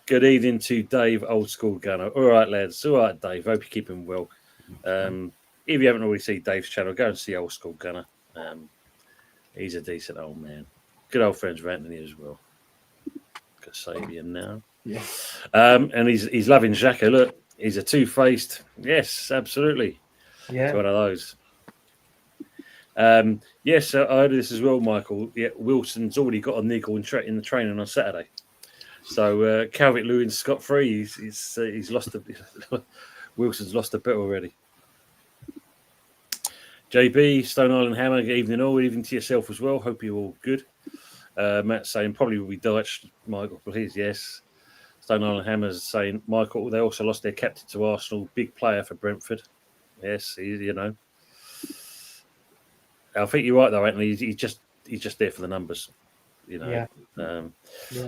Good evening to Dave, old school gunner. All right, lads. All right, Dave. Hope you keep him well. If you haven't already seen Dave's channel, go and see old school gunner. He's a decent old man. Good old friends with Anthony as well. Got Sabian now. Yeah. And he's loving Xhaka. Look, he's a two-faced. Yes, absolutely. Yeah. It's one of those. Yes, I heard this as well, Michael. Yeah, Wilson's already got a niggle in the training on Saturday. So Calvert-Lewin's scot-free. He's lost Wilson's lost a bit already. JB, Stone Island Hammer, good evening all. Good evening to yourself as well. Hope you're all good. Matt saying probably will be Dutch. Michael, please, yes. Stone Island Hammer's saying, Michael, they also lost their captain to Arsenal. Big player for Brentford. Yes, you know. I think you're right, though, Anthony. He's just there for the numbers. You know. Yeah.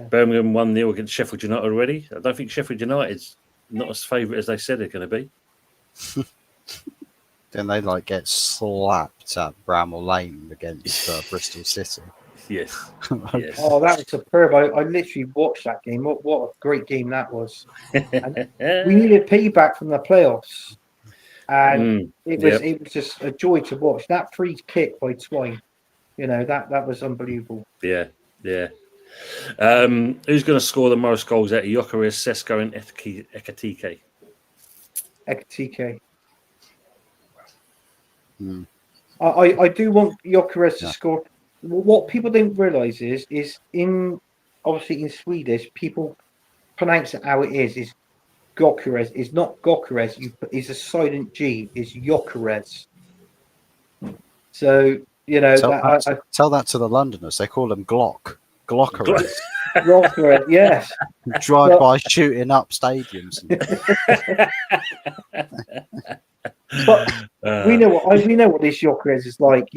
Birmingham 1-0 against Sheffield United already. I don't think Sheffield United's not as favourite as they said they're going to be. Then they get slapped at Bramall Lane against Bristol City. Yes. Oh, that was superb. I literally watched that game. What a great game that was. And we needed payback from the playoffs. And it was just a joy to watch. That free kick by Twine, you know, that was unbelievable. Yeah. Who's going to score the most goals out of Gyökeres, Sesko, and Ekatike? Ekatike. I do want Gyökeres to score. What people don't realise is obviously in Swedish, people pronounce it how it is Gyökeres. It's not Gyökeres. It's a silent G. It's Gyökeres. So, you know. Tell that to the Londoners. They call them Glockeres. Gyökeres, yes. Drive-by shooting up stadiums. But we know what this Gyökeres is like.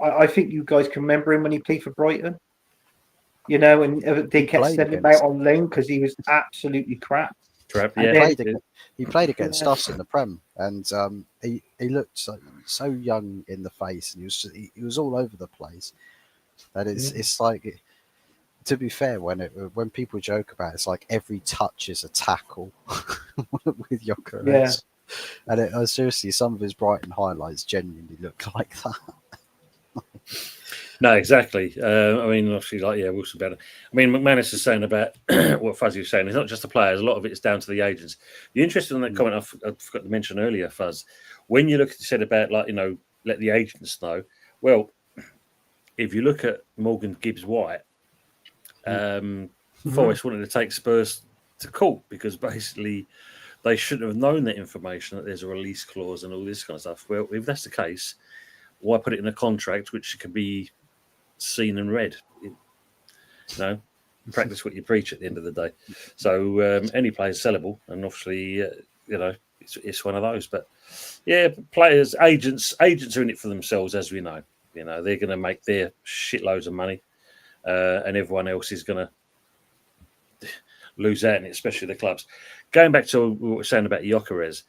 I think you guys can remember him when he played for Brighton. You know, and they kept sending him out on loan because he was absolutely crap. He played against us in the Prem, and he looked so young in the face, and he was all over the place. That it's like, to be fair, when people joke about it, it's like every touch is a tackle with Gyökeres. Yeah. And seriously, some of his Brighton highlights genuinely look like that. No, exactly. I mean, obviously, Wilson better. I mean, McManus is saying about what Fuzzy was saying. It's not just the players. A lot of it is down to the agents. You're interested in that comment I forgot to mention earlier, Fuzz. When you said about, let the agents know. Well, if you look at Morgan Gibbs-White, Forest wanted to take Spurs to court because basically they shouldn't have known that information, that there's a release clause and all this kind of stuff. Well, if that's the case, why put it in a contract which can be seen and read? Practice what you preach at the end of the day. So any player is sellable, and obviously, it's one of those. But yeah, players, agents are in it for themselves, as we know. They're going to make their shitloads of money, and everyone else is going to lose out in it, especially the clubs. Going back to what we were saying about Gyökeres,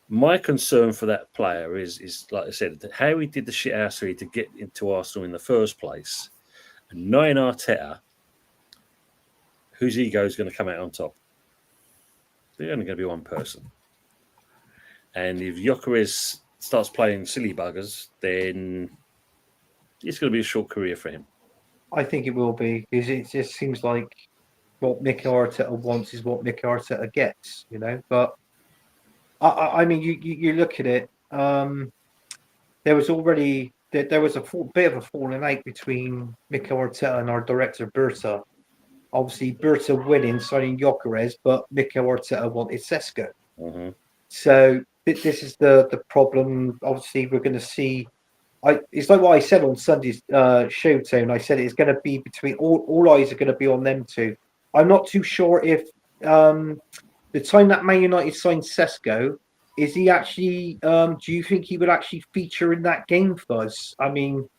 my concern for that player is like I said, how he did the shithousery to get into Arsenal in the first place, and knowing Arteta, whose ego is going to come out on top? There's only going to be one person. And if Gyökeres starts playing silly buggers, then it's going to be a short career for him. I think it will be, because it just seems like what Mikel Arteta wants is what Mikel Arteta gets, But I mean, you look at it. There was already bit of a falling out between Mikel Arteta and our director Berta. Obviously, Berta winning, signing Gyökeres, but Mikel Arteta wanted Sesko. Mm-hmm. So this is the problem. Obviously, we're going to see. It's like what I said on Sunday's show, Tone. I said it's going to be between all eyes are going to be on them two. I'm not too sure if the time that Man United signed Sesko, is he actually? Do you think he would actually feature in that game, Fuzz? I mean,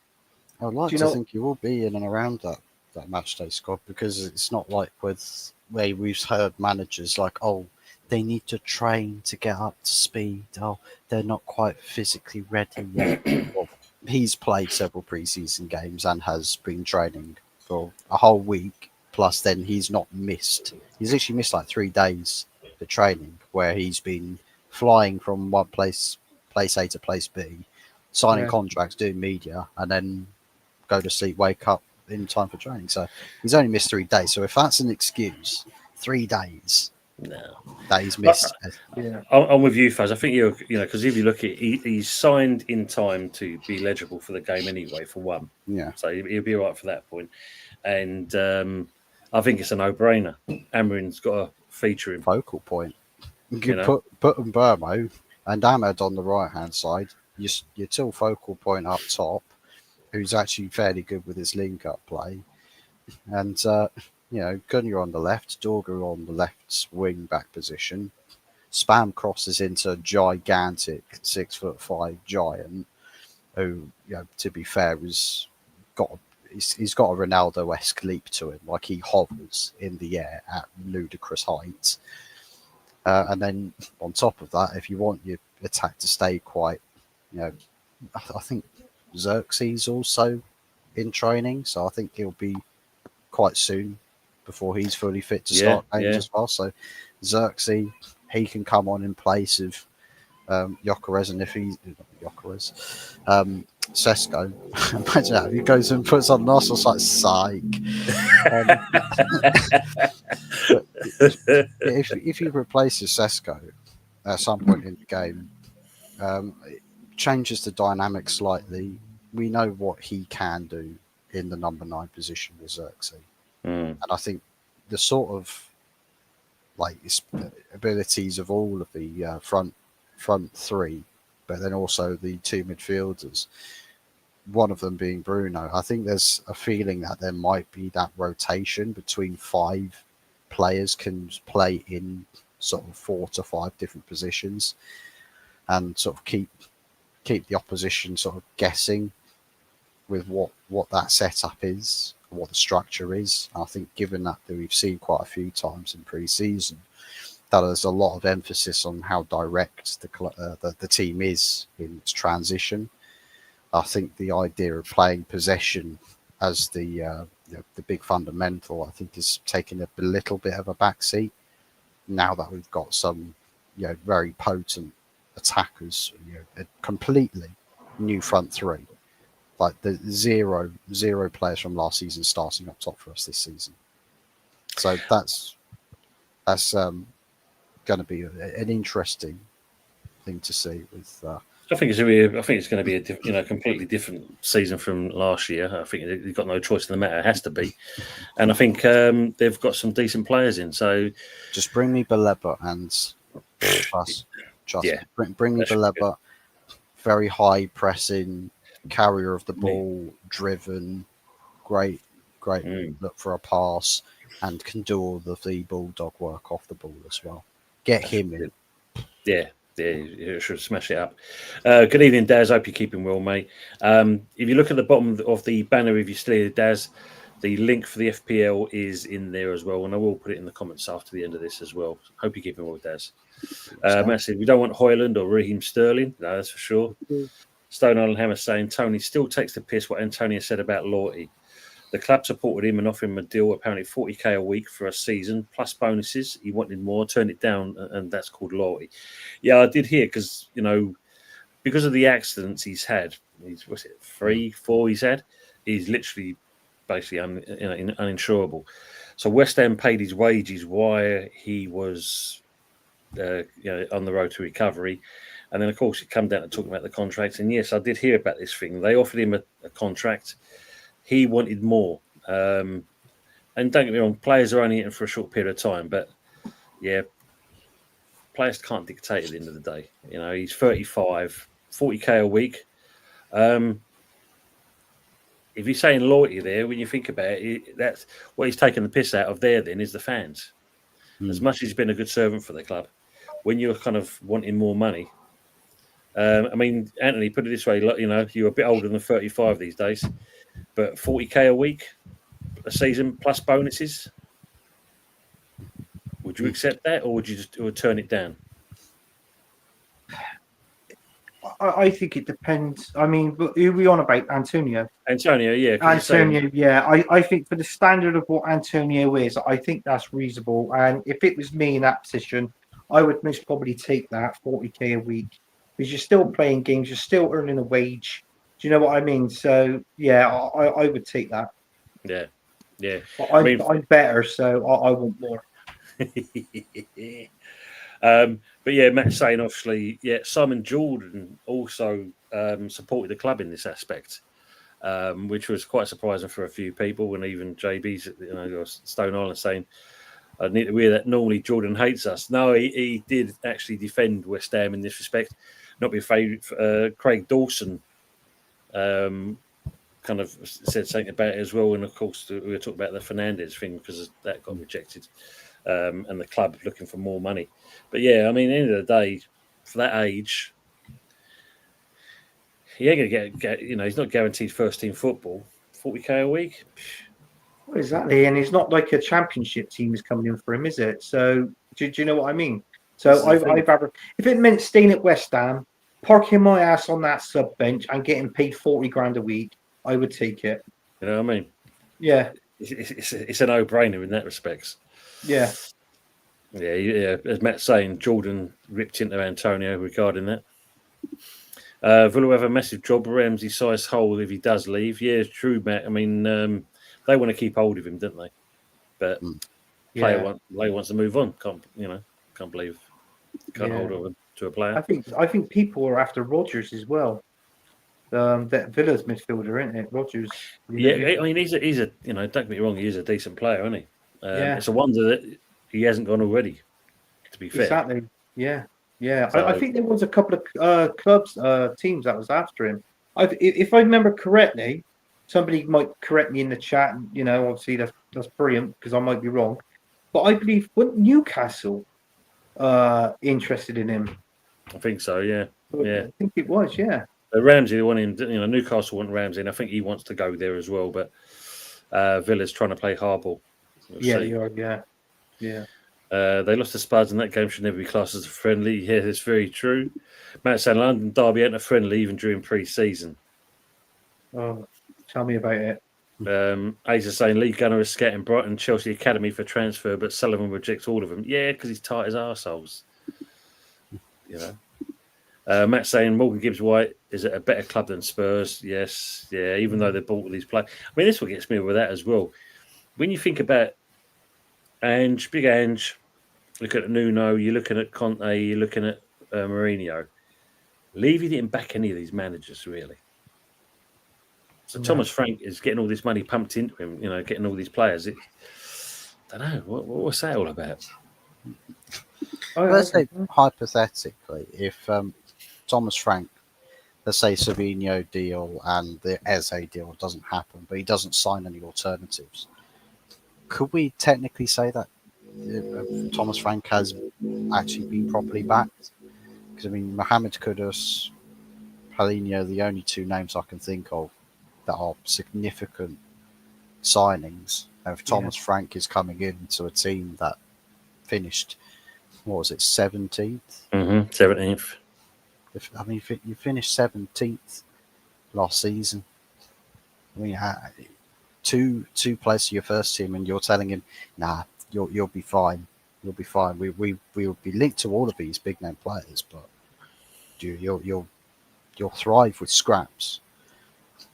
I'd like to think he will be in and around that match day squad, because it's not like with where we've heard managers like, oh, they need to train to get up to speed. Oh, they're not quite physically ready yet. Well, he's played several preseason games and has been training for a whole week. Plus, then he's not missed. He's actually missed like 3 days for training, where he's been flying from one place A to place B, signing contracts, doing media, and then go to sleep, wake up in time for training. So he's only missed 3 days. So if that's an excuse, 3 days that he's missed. I'm with you, Faz. I think because if you look at he's signed in time to be eligible for the game anyway, for one. Yeah. So he'll be all right for that point. And I think it's a no-brainer. Amarin's got a feature in focal point. You could put Mbermo and Ahmed on the right-hand side. Your two focal point up top, who's actually fairly good with his link-up play. And, Gunnar on the left, Dorgu on the left wing-back position. Spam crosses into a gigantic 6'5" giant who, to be fair, he's got a Ronaldo-esque leap to him. Like, he hovers in the air at ludicrous heights. And then on top of that, if you want your attack to stay quite, I think Xerxes also in training, so I think he'll be quite soon before he's fully fit to start games as well. So Xerxes, he can come on in place of Gyökeres, and if he's Sesko, imagine that he goes and puts on Narcissus like psych. If he replaces Sesko at some point in the game, it changes the dynamic slightly. We know what he can do in the number 9 position with Xerxes. And I think the sort of abilities of all of the front three, but then also the 2 midfielders, one of them being Bruno, I think there's a feeling that there might be that rotation between 5 players can play in sort of 4 to 5 different positions and sort of keep the opposition sort of guessing with what that setup is, what the structure is. I think given that we've seen quite a few times in pre-season that there's a lot of emphasis on how direct the team is in its transition. I think the idea of playing possession as the big fundamental, I think, is taking a little bit of a backseat now that we've got some very potent attackers, a completely new front three. Like the zero players from last season starting up top for us this season. So that's going to be an interesting thing to see with I think it's going to be a completely different season from last year. I think they've got no choice in the matter; it has to be. And I think they've got some decent players in. So just bring me Baleba and trust yeah, me. Bring me Baleba. Very high pressing, carrier of the ball, driven, great look for a pass, and can do all the bulldog work off the ball as well. Get him in. Yeah, you should smash it up. Good evening, Daz. Hope you're keeping well, mate. If you look at the bottom of the banner, if you still Daz, the link for the FPL is in there as well, and I will put it in the comments after the end of this as well. Hope you're keeping well, Daz. Matt said, we don't want Hoyland or Raheem Sterling. No, that's for sure. Stone Island Hammer saying, Tony still takes the piss what Antonio said about loyalty. The club supported him and offered him a deal, apparently 40k a week for a season, plus bonuses. He wanted more, turned it down, and that's called loyalty. Yeah, I did hear because of the accidents he's had. What's it, 3, 4 he's had? He's literally basically uninsurable. So West Ham paid his wages while he was on the road to recovery. And then, of course, it come down to talking about the contracts. And yes, I did hear about this thing. They offered him a contract. He wanted more. And don't get me wrong, players are only in for a short period of time. But, yeah, players can't dictate at the end of the day. He's 35, 40k a week. If you're saying loyalty there, when you think about it, that's what he's taking the piss out of there then is the fans. As much as he's been a good servant for the club, when you're kind of wanting more money, Anthony, put it this way, you're a bit older than 35 these days, but 40k a week, a season plus bonuses, would you accept that, or would you just turn it down? I think it depends. I mean, who are we on about? Antonio, yeah. Antonio, yeah. I think for the standard of what Antonio is, I think that's reasonable. And if it was me in that position, I would most probably take that 40k a week because you're still playing games, you're still earning a wage. Do you know what I mean? So yeah, I would take that. Yeah. But I'm better, so I want more. But yeah, Matt's saying obviously, yeah, Simon Jordan also supported the club in this aspect, which was quite surprising for a few people, and even JB's, Stone Island saying, "I need to hear that. Normally, Jordan hates us." No, he did actually defend West Ham in this respect. Not be favourite. Craig Dawson kind of said something about it as well, and of course we were talking about the Fernandez thing because that got rejected. And the club looking for more money. But yeah, at the end of the day, for that age, he ain't going to get he's not guaranteed first team football. 40k a week? Well, exactly. And it's not like a championship team is coming in for him, is it? So do you know what I mean? So I'd rather, if it meant staying at West Ham, parking my ass on that sub bench and getting paid 40 grand a week, I would take it. You know what I mean? Yeah. It's a no-brainer in that respect. Yeah. As Matt's saying, Jordan ripped into Antonio regarding that. Villa will have a massive job. Ramsey size hole if he does leave. Yeah, it's true, Matt. They want to keep hold of him, don't they? But player wants to move on. Can't believe can't hold on to a player. I think people are after Rodgers as well. That Villa's midfielder, isn't it? Rodgers. Yeah, he's a don't get me wrong, he's a decent player, isn't he? It's a wonder that he hasn't gone already, to be fair. Exactly. Yeah. So, I think there was a couple of teams that was after him. If I remember correctly, somebody might correct me in the chat. Obviously that's brilliant because I might be wrong, but I believe wasn't Newcastle interested in him? I think so. Yeah. I think it was. Yeah. Ramsey, they want him. Newcastle want Ramsey, and I think he wants to go there as well. But Villa's trying to play hardball. Yeah. They lost to Spuds, and that game should never be classed as a friendly. Yeah, that's very true. Matt said London Derby ain't a friendly even during pre-season. Oh, tell me about it. Ace is saying Lee Gunner is scouting Brighton Chelsea Academy for transfer, but Sullivan rejects all of them. Yeah, because he's tight as arseholes. Matt saying Morgan Gibbs White is at a better club than Spurs. Yes, yeah, even though they bought all these players. This what gets me with that as well. When you think about Big Ange, look at Nuno, you're looking at Conte, you're looking at Mourinho. Levy didn't back any of these managers really. So No. Thomas Frank is getting all this money pumped into him, getting all these players. I don't know. What's that all about? Let's say, hypothetically, if Thomas Frank, let's say Savinho deal and the Eze deal doesn't happen, but he doesn't sign any alternatives, could we technically say that Thomas Frank has actually been properly backed? Because, I mean, Mohamed Kudus, Paulinho, the only two names I can think of that are significant signings. And if Thomas Frank is coming into a team that finished, what was it, 17th? 17th. You finished 17th last season. I mean, two players to your first team, and you're telling him, "Nah, you'll be fine. You'll be fine. We will be linked to all of these big name players, but you'll thrive with scraps."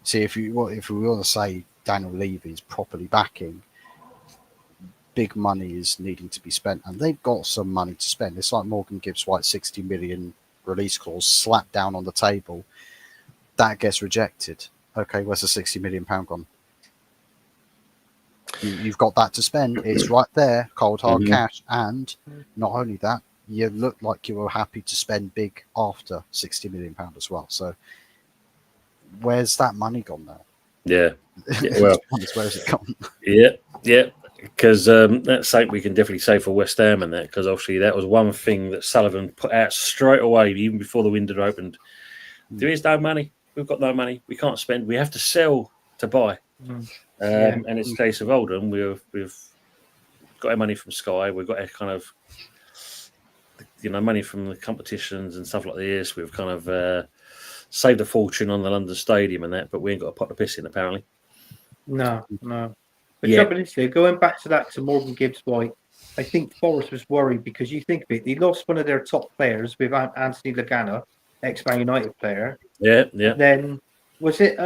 See, if we want to say Daniel Levy is properly backing, big money is needing to be spent, and they've got some money to spend. It's like Morgan Gibbs White 60 million release clause slapped down on the table. That gets rejected. Okay, where's the £60 million gone? You've got that to spend. It's right there, cold hard cash. And not only that, you look like you were happy to spend big after £60 million as well. So where's that money gone now? Yeah. Well, where's it gone? Yeah. Because that's something we can definitely say for West Ham and that, because obviously that was one thing that Sullivan put out straight away, even before the window opened. There is no money. We've got no money. We can't spend. We have to sell to buy. And it's a case of Oldham. We've got our money from Sky. We've got our kind of, money from the competitions and stuff like this. We've kind of saved a fortune on the London Stadium and that, but we ain't got a pot to piss in, apparently. No. But trouble is, going back to Morgan Gibbs White, I think Forest was worried because you think of it, they lost one of their top players with Anthony Lagana, ex-Man United player. Yeah. And then was it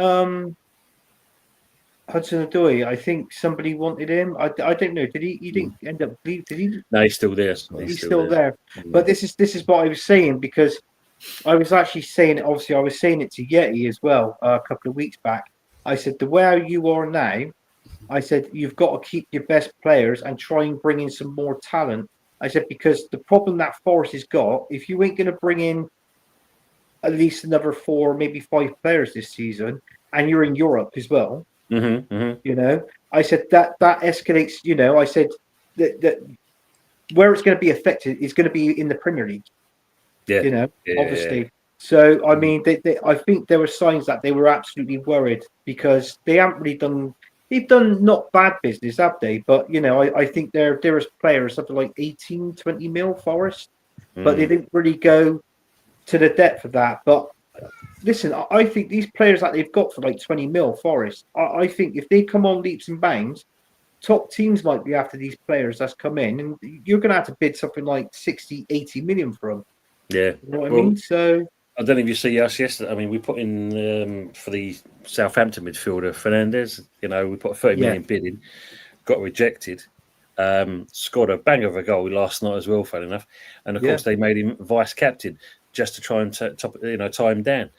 Hudson-Odoi? I think somebody wanted him. I don't know. Did he? He didn't end up leaving. Did he? No, he's still there. He's still there. But this is what I was saying, because I was actually saying it. Obviously, I was saying it to Yeti as well a couple of weeks back. I said, the way you are now, I said, you've got to keep your best players and try and bring in some more talent. I said, because the problem that Forest has got, if you ain't going to bring in at least another 4, maybe 5 players this season, and you're in Europe as well, I said that escalates. I said that where it's going to be affected is going to be in the Premier League. Obviously. Yeah. So I mean, I think there were signs that they were absolutely worried, because they haven't really done. They've done not bad business, have they? But I think there is players something like 18, 20 mil Forest, but they didn't really go to the depth of that. But listen, I think these players that they've got for like 20 mil Forest, I think if they come on leaps and bounds, top teams might be after these players that's come in, and you're going to have to bid something like 60, 80 million for them. Yeah. You know what I mean? So I don't know if you see us yesterday. I mean, we put in for the Southampton midfielder Fernandez. We put a 30 million bid in, got rejected. Scored a bang of a goal last night as well, funny enough. And of course, they made him vice captain just to try and tie him down.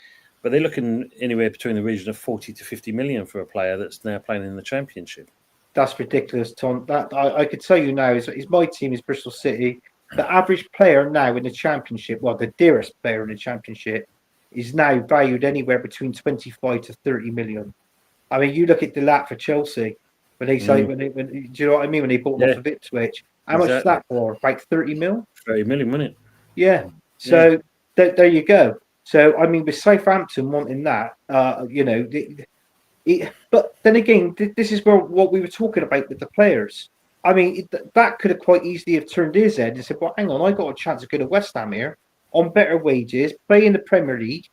But they're looking anywhere between the region of 40 to 50 million for a player that's now playing in the Championship. That's ridiculous, Tom. That I could tell you now is my team is Bristol City. The average player now in the Championship, well, the dearest player in the Championship, is now valued anywhere between 25 to 30 million. I mean, you look at Delat for Chelsea, when they say, do you know what I mean? When they bought him off of Ipswich, how much is that for? About 30 mil? 30 million, wasn't it? Yeah. So there you go. So I mean, with Southampton wanting that, but then again, this is what we were talking about with the players. I mean, that could have quite easily have turned his head and said, well, hang on, I got a chance to go to West Ham here on better wages, play in the Premier League.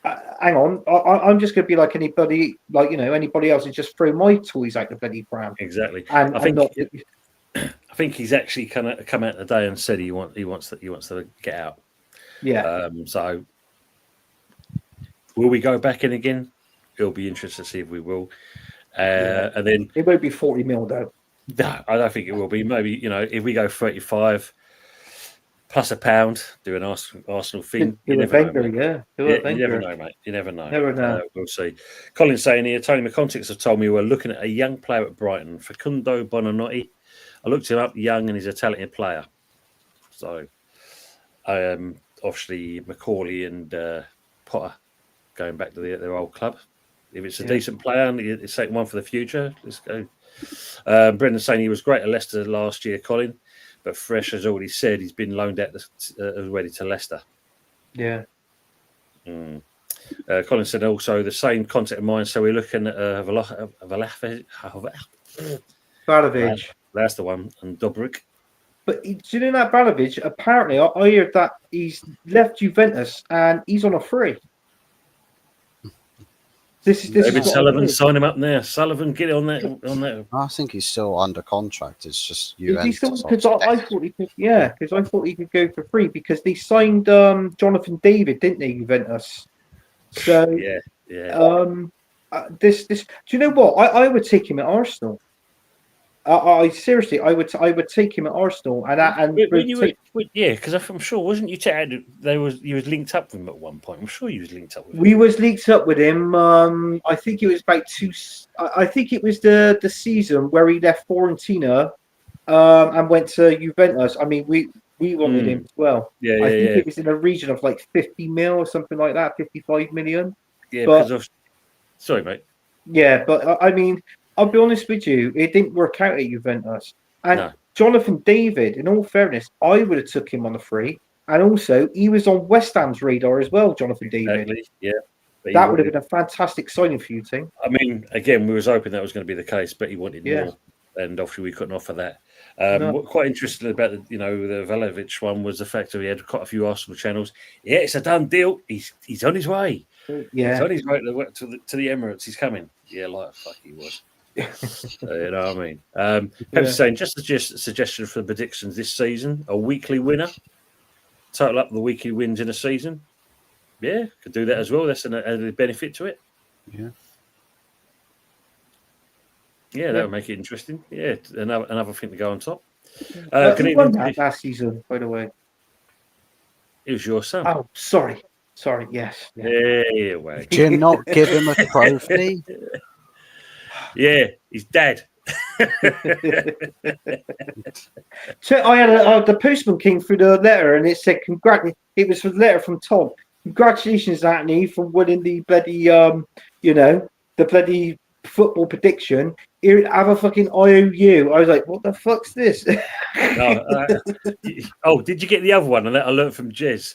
Hang on, I'm just going to be like anybody, anybody else, and just throw my toys out the bloody pram. Exactly. And I think he's actually kind of come out today and said he wants to get out. Yeah. So will we go back in again? It'll be interesting to see if we will. And then it won't be 40 mil though. No, I don't think it will be. Maybe, if we go 35, plus £1, do an Arsenal thing. Do You a never know, Wenger, mate. yeah. Do a Yeah, you Wenger. never know, mate. You never know. Never know. We'll see. Colin's saying here, Tony McContics have told me we're looking at a young player at Brighton, Facundo Bonanotti. I looked him up, young, and he's a talented player. So, obviously, Macaulay and Potter going back to their old club. If it's a decent player and it's taking one for the future, let's go. Brendan saying he was great at Leicester last year, Colin, but Fresh has already said he's been loaned out already to Leicester. Yeah. Colin said also the same concept of mine, so we're looking at Balovic. That's the one, and Dobrik. But do you know that Balovic? Apparently, I heard that he's left Juventus and he's on a free. This David is Sullivan, sign him up now. Sullivan, get on that. I think he's still under contract. It's just Because I thought he could, because I thought he could go for free because they signed Jonathan David, didn't they, Juventus? So yeah. This. Do you know what? I would take him at Arsenal. I seriously, I would take him at Arsenal, because I'm sure wasn't you? You was linked up with him at one point. I'm sure you was linked up with him. We was linked up with him. I think it was about I think it was the season where he left Fiorentina, and went to Juventus. I mean, we wanted him as well. I think it was in a region of like 50 mil or something like that, 55 million. Yeah, because of. Sorry, mate. Yeah, but I mean. I'll be honest with you, it didn't work out at Juventus. And Jonathan David, in all fairness, I would have took him on the free. And also, he was on West Ham's radar as well, Jonathan David. Yeah. That would have been a fantastic signing for you, team. I mean, again, we was hoping that was going to be the case, but he wanted more. And obviously we couldn't offer that. What quite interesting about the Vlahovic one was the fact that he had quite a few Arsenal channels. Yeah, it's a done deal. He's on his way. Yeah. He's on his way to the Emirates. He's coming. Yeah, like fuck he was. You know what I mean? Pep's saying just a suggestion for the predictions this season: a weekly winner, total up the weekly wins in a season. Yeah, could do that as well. That's an added benefit to it. Yeah, that would make it interesting. Yeah, another thing to go on top. Who won that last season, by the way? It was your son. Oh, sorry, yes. Yeah, well. Do you not give him a trophy? Yeah, he's dead. So I had the postman came through the letter and it said it was a letter from Tom. Congratulations, Anthony, for winning the bloody the bloody football prediction. Here, have a fucking IOU. I was like, what the fuck's this? Did you get the other one? And that I learned from Jez.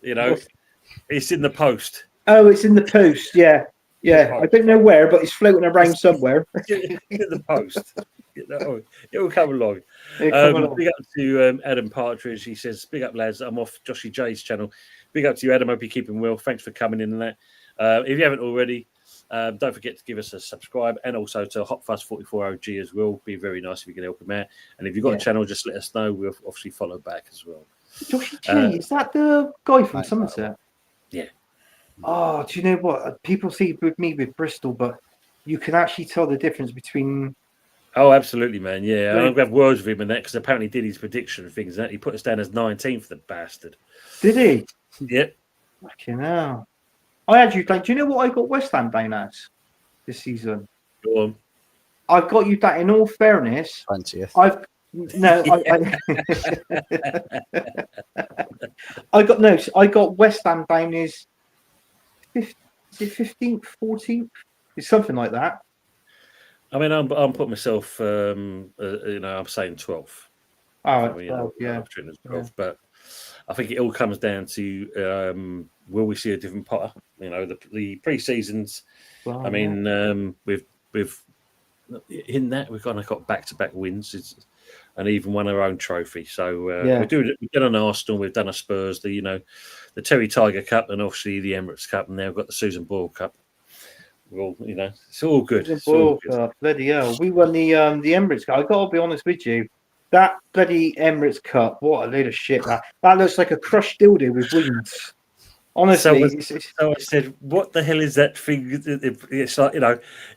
It's in the post. Oh, it's in the post, yeah. Yeah, I don't know where, but it's floating around somewhere. In the post. It will come along. Big up to Adam Partridge. He says, big up, lads. I'm off Joshy J's channel. Big up to you, Adam. Hope you're keeping well. Thanks for coming in and that. If you haven't already, don't forget to give us a subscribe and also to HotFuzz44OG as well. Be very nice if you can help him out. And if you've got a channel, just let us know. We'll obviously follow back as well. Joshy J, is that the guy from Somerset? Yeah. Oh, do you know what? People see with me with Bristol, but you can actually tell the difference between. Oh, absolutely, man. Yeah, I'm going to have words with him and that because apparently he did his prediction and things. That he put us down as 19th, the bastard. Did he? Yep. Fucking hell. I had you down. Do you know what I got West Ham down as this season? Go on. I've got you down. In all fairness, 20th. I got West Ham down as 15th, 14th? It's something like that. I mean, I'm putting myself. I'm saying 12th. Oh, 12, yeah. 12, but I think it all comes down to will we see a different Potter? The pre-seasons. Well, I mean, we've in that we've kind of got back-to-back wins, and even won our own trophy. So we've done an Arsenal, we've done a Spurs, the Terry Tiger Cup, and obviously the Emirates Cup, and now we've got the Susan Boyle Cup. Well, it's all good. It's all good. Bloody hell, we won the Emirates Cup. I got to be honest with you, that bloody Emirates Cup, what a load of shit! That looks like a crushed dildo with wings. Honestly, so I said, "What the hell is that thing?" It's like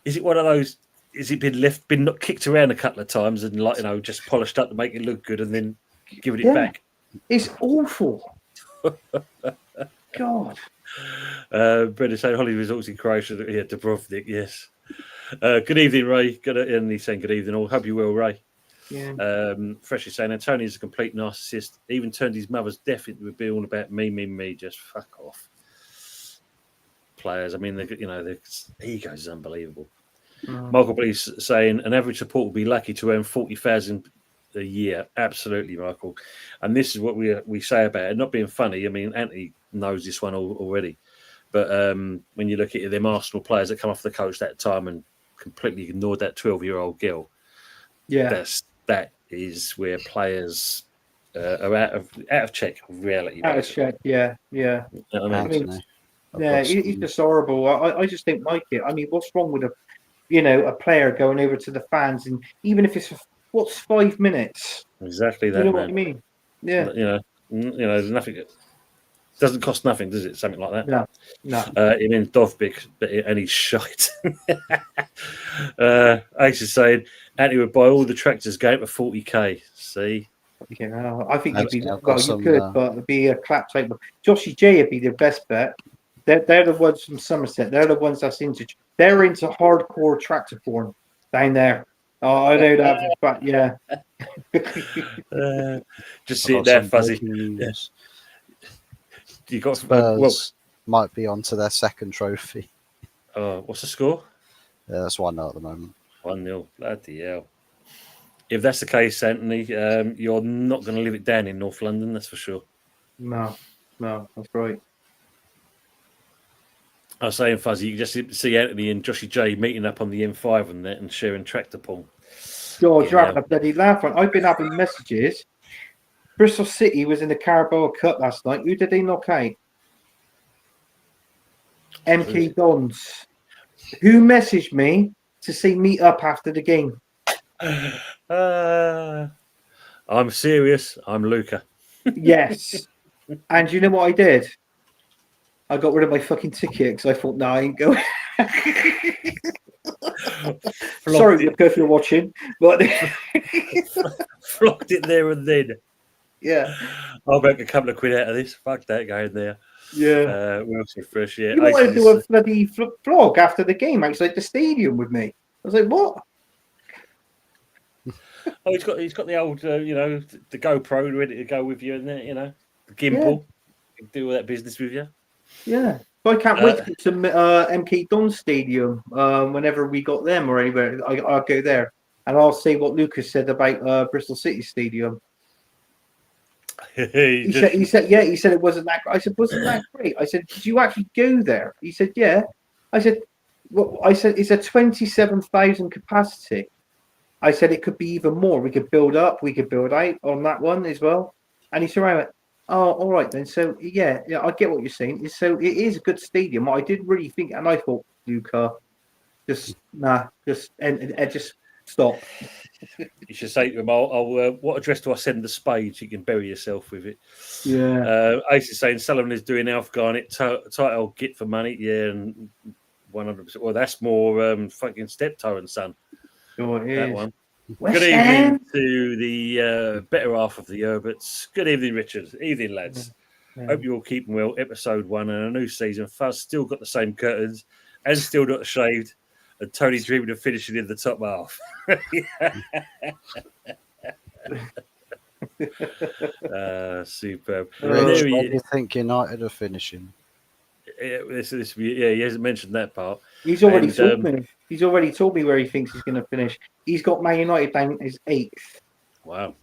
is it one of those? Is it been not kicked around a couple of times and just polished up to make it look good, and then giving it back? It's awful. God. Brendan saying holiday results in Croatia. Yeah, Dubrovnik, yes. Good evening, Ray. And he's saying good evening all. Hope you well, Ray. Yeah. Fresh is saying Antonio's a complete narcissist. Even turned his mother's death into a be all about me. Just fuck off. Players, I mean, their ego is unbelievable. Michael Blees saying an average support will be lucky to earn 40,000 a year. Absolutely, Michael. And this is what we say about it. Not being funny. I mean, Anthony knows this one already. But when you look at them Arsenal players that come off the coach that time and completely ignored that 12-year-old girl, that is where players are out of check of reality. Out of check, yeah. You know what I mean? He's just horrible. I just don't like it. I mean, what's wrong with a player going over to the fans, and even if it's what's 5 minutes? Exactly that. You know man. what I mean? Yeah. There's nothing. It doesn't cost nothing, does it? Something like that. No. He means Dovbik, and he's shite. Ace is saying Anthony would buy all the tractors going for 40k. See. I think you'd be you could, but it'd be a clap type. Joshy J would be the best bet. They're the ones from Somerset. They're the ones that's into hardcore tractor porn down there. Oh, I know that, but yeah. Just sit there, Fuzzy. Yes. You got Spurs might be onto their second trophy. What's the score? Yeah, that's 1-0 at the moment. 1-0. Bloody hell. If that's the case, Anthony, you're not going to live it down in North London, that's for sure. No, that's right. I was saying, Fuzzy, you can just see Anthony and Joshy J meeting up on the M5 and that and sharing tractor porn. George, you're having a bloody laugh on. I've been having messages. Bristol City was in the Carabao Cup last night. Who did they knock out? MK Dons. Who messaged me to say meet up after the game? I'm serious. I'm Luca. Yes. And you know what I did? I got rid of my fucking ticket because I thought, no, I ain't going. Sorry, Luca, if you're watching, but flogged it there and then. Yeah, I'll make a couple of quid out of this. Fuck that, going there. Yeah, we'll see fresh. Yeah, you wanted to do a bloody vlog after the game outside the stadium with me. I was like, what? Oh, he's got the old, the GoPro ready to go with you, and the gimbal. Yeah. Do all that business with you. Yeah, but I can't wait to get to MK Dons Stadium. Whenever we got them or anywhere, I'll go there and I'll say what Lucas said about Bristol City Stadium. He said it wasn't that great. I said, wasn't that great? I said, did you actually go there? He said, yeah. I said, it's a 27,000 capacity. I said it could be even more. We could build up, we could build out on that one as well. And he said, right, oh, all right then. So yeah, I get what you're saying. So it is a good stadium. I did really think, and I thought, Luca, just stop. You should say to him, I'll what address do I send the spade so you can bury yourself with it? Yeah. Ace is saying Sullivan is doing Alf Garnett title get for money. Yeah, and 100%. Well, that's more fucking Steptoe and Son. Sure it that is. one. West Good Ham. evening to the better half of the Herberts. Good evening, Richard. Evening, lads. Yeah. Hope you're all keeping well. Episode 1 and a new season. Fuzz still got the same curtains and still not shaved. And Tony dreaming of finishing in the top half. Superb. Where do you think United are finishing? Yeah, he hasn't mentioned that part. He's already told me. He's already told me where he thinks he's going to finish. He's got Man United down as 8th. Wow.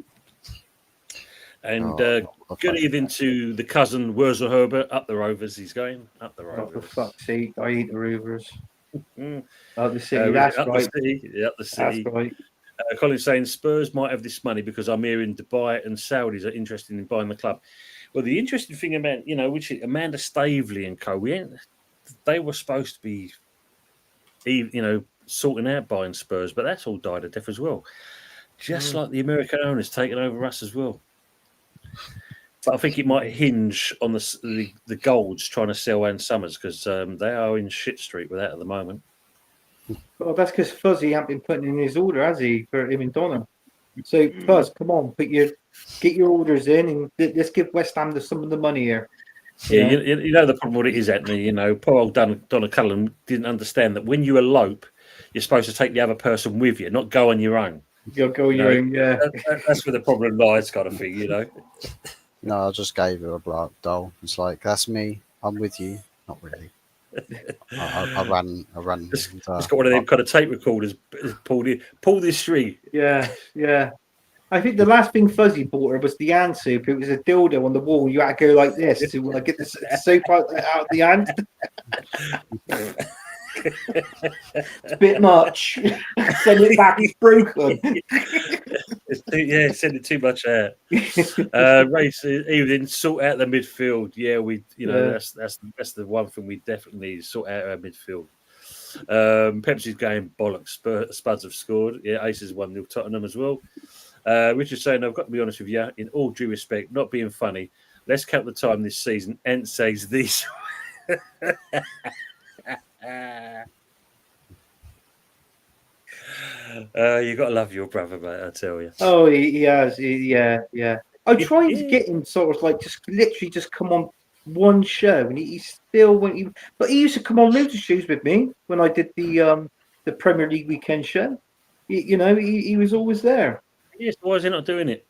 And good evening to the cousin Wurzel Herbert. Up the Rovers, he's going. Up the Rovers. Oh, for fuck's sake, I hate the Rovers. Up the City, that's up right. Up the City. That's right. Colin's saying Spurs might have this money because I'm hearing Dubai and Saudis are interested in buying the club. Well, the interesting thing about, which is Amanda Staveley and co, they were supposed to be, sorting out buying Spurs, but that's all died a death as well. Just like the American owners taking over us as well. But I think it might hinge on the Golds trying to sell Ann Summers because they are in shit street with that at the moment. Well, that's because Fuzzy hasn't been putting in his order, has he, for him and Donna? So, Fuzz, come on, put your Get your orders in, and let's give West Ham some of the money here. Yeah, you know the problem what it is, Anthony. You know, poor old Donna Cullen didn't understand that when you elope, you're supposed to take the other person with you, not go on your own. You'll go on your own, yeah. That's where the problem lies, kind of thing. You know. No, I just gave her a black doll. It's like, that's me. I'm with you. Not really. I ran. It's got one of them kind of tape recorders. Pull this string. Yeah. I think the last thing Fuzzy bought her was the hand soup. It was a dildo on the wall. You had to go like this to get the soap out of the hand. It's a bit much. Send it back. It's broken. Sending too much out. Race evening. Sort out the midfield. Yeah, that's the one thing we definitely need. Sort out our midfield. Pepsi's going bollocks. Spuds have scored. Yeah, Aces 1-0 Tottenham as well. Richard's saying, I've got to be honest with you, in all due respect, not being funny, let's count the time this season. Ent says this. You got to love your brother, mate, I tell you. Oh, he has. Yeah. I tried to get him sort of like just come on one show, and he still won't. But he used to come on loads of shows with me when I did the Premier League weekend show. He was always there. Yes, why is he not doing it?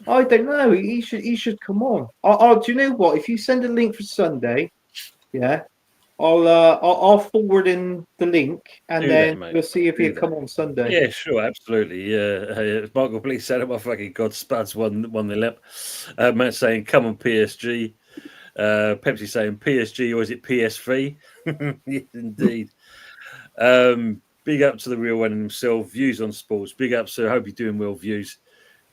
I don't know. He should come on. Do you know what? If you send a link for Sunday, yeah, I'll forward in the link, and then we'll see if he'll come on Sunday. Yeah, sure, absolutely. Yeah, Michael, please set up my fucking God. Spuds won the lap. Matt saying, "Come on, PSG." Pepsi saying, "PSG," or is it PSV? Yes, indeed. Big up to the real one himself. Views on sports. Big up, sir. Hope you're doing well. Views.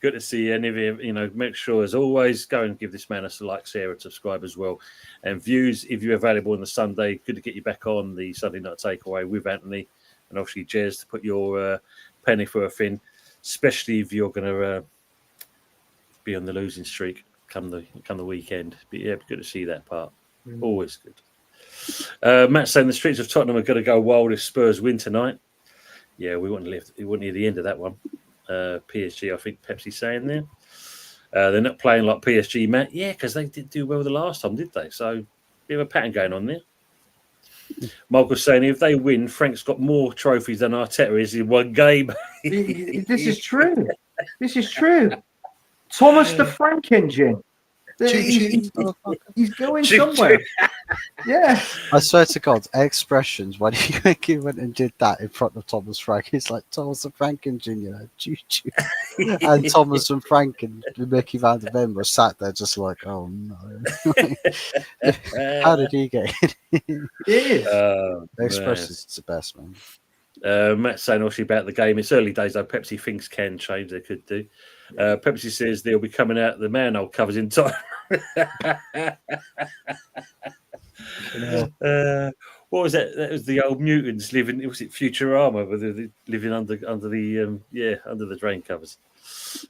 Good to see you. And if you make sure, as always, go and give this man a like, share, and subscribe as well. And Views, if you're available on the Sunday, good to get you back on the Sunday Night Takeaway with Anthony and obviously Jez to put your penny for a fin, especially if you're going to be on the losing streak come the weekend. But yeah, good to see that part. Always good. Matt saying the streets of Tottenham are going to go wild if Spurs win tonight. Yeah, we wouldn't hear the end of that one. PSG, I think Pepsi's saying there. They're not playing like PSG, Matt. Yeah, because they did do well the last time, did they? So, bit of a pattern going on there. Michael's saying if they win, Frank's got more trophies than Arteta is in one game. This is true. Thomas the Frank engine. He's going somewhere. Yeah. I swear to God, expressions when he went and did that in front of Thomas Frank, it's like Thomas and Frank and Junior, choo-choo. And Thomas and Frank and Mickey Van der Ven were sat there just like, oh no. How did he get in? Expressions is the best, man. Matt saying also about the game. It's early days though. Pepsi thinks can change. They could do. Pepsi says they'll be coming out the manhole covers in time. What was that? That was the old mutants living. Was it Futurama? Where they're living under the drain covers.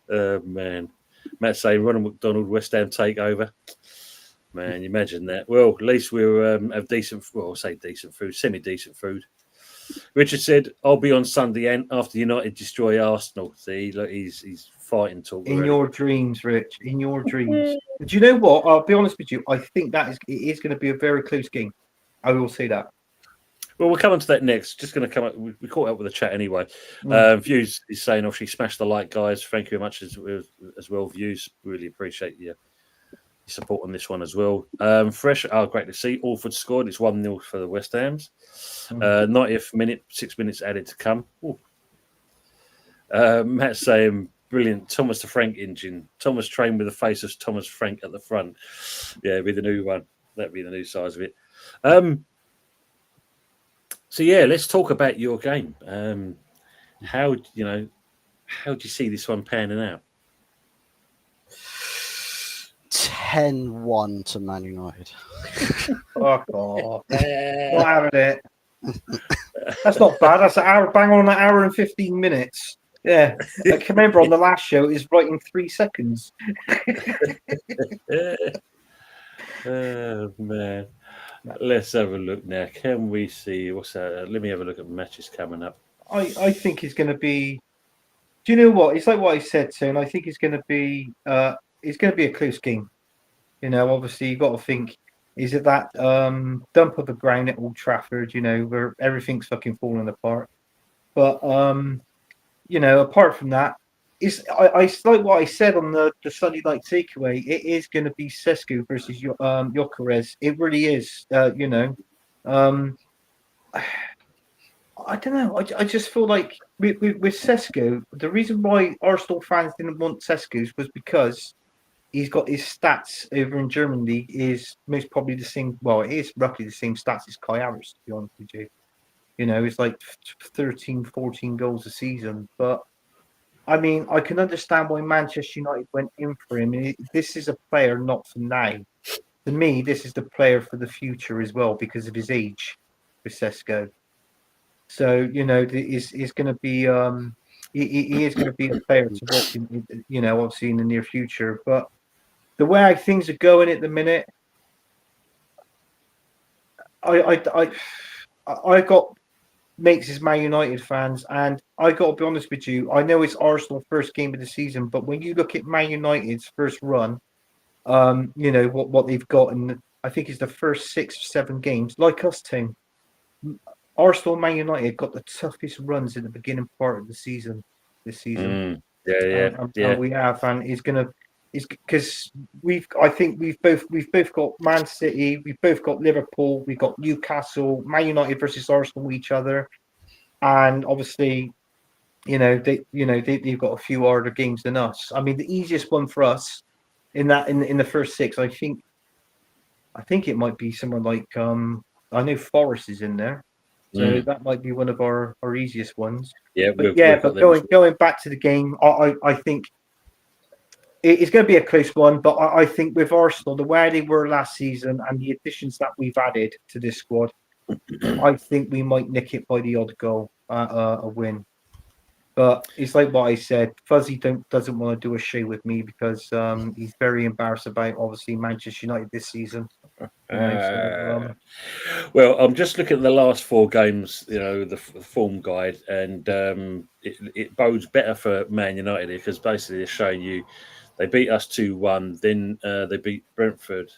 Man, Matt saying Ronald McDonald West Ham takeover. Man, you imagine that. Well, at least we'll have decent. Well, I'll say decent food, semi-decent food. Richard said, "I'll be on Sunday and after United destroy Arsenal." See, look, he's fighting talk. In your dreams, Rich. In your dreams. Do you know what? I'll be honest with you. I think it is going to be a very close game. I will say that. Well, we'll come on to that next. Just going to come up. We caught up with the chat anyway. Views is saying, obviously, smash the like, guys. Thank you very much as well. Views, really appreciate your support on this one as well. Fresh, great to see. Alford scored. It's 1-0 for the West Hams. 90th minute, 6 minutes added to come. Matt saying, brilliant. Thomas the Frank engine. Thomas trained with the face of Thomas Frank at the front. Yeah, it'd be the new one. That'd be the new size of it. So yeah, let's talk about your game. How do you see this one panning out? 10-1 to Man United. Fuck off. Not having it. That's not bad. That's bang on an hour and 15 minutes. Yeah. I can remember on the last show, it was right in 3 seconds. Oh, man. Let's have a look now. Can we see what's that? Let me have a look at matches coming up. I think it's going to be Do you know what? It's like what I said, Tone. I think it's going to be a close game. Obviously you got to think, is it that dump of the ground at Old Trafford, where everything's fucking falling apart. But apart from that, I like what I said on the Sunday night takeaway. It is going to be Sesko versus Gyökeres. It really is. I don't know. I just feel like with Sesko, the reason why Arsenal fans didn't want Sesko was because he's got his stats over in Germany is most probably the same. Well, it is roughly the same stats as Kai Havertz, to be honest with you. It's like 13, 14 goals a season. But I mean, I can understand why Manchester United went in for him. This is a player not for now. To me, this is the player for the future as well because of his age with Sesko. So he's going to be he is going to be a player to watch. Obviously in the near future. But the way things are going at the minute, I got mates as Man United fans, and I got to be honest with you. I know it's Arsenal first game of the season, but when you look at Man United's first run, what they've got, and I think it's the first 6 or 7 games, like us, team. Arsenal and Man United got the toughest runs in the beginning part of the season this season. Yeah. We have, and it's because I think we've both got Man City, we've both got Liverpool, we've got Newcastle, Man United versus Arsenal each other, and obviously, they've got a few harder games than us. I mean, the easiest one for us in the first 6, I think it might be someone like I know Forest is in there. So that might be one of our easiest ones. Yeah, but going back to the game, I think it's going to be a close one. But I think with Arsenal, the way they were last season and the additions that we've added to this squad, I think we might nick it by the odd goal, a win. But it's like what I said. Fuzzy doesn't want to do a show with me because he's very embarrassed about obviously Manchester United this season. Well, I'm just looking at the last 4 games, the form guide, and it bodes better for Man United because basically they're showing you they beat us 2-1, then they beat Bournemouth,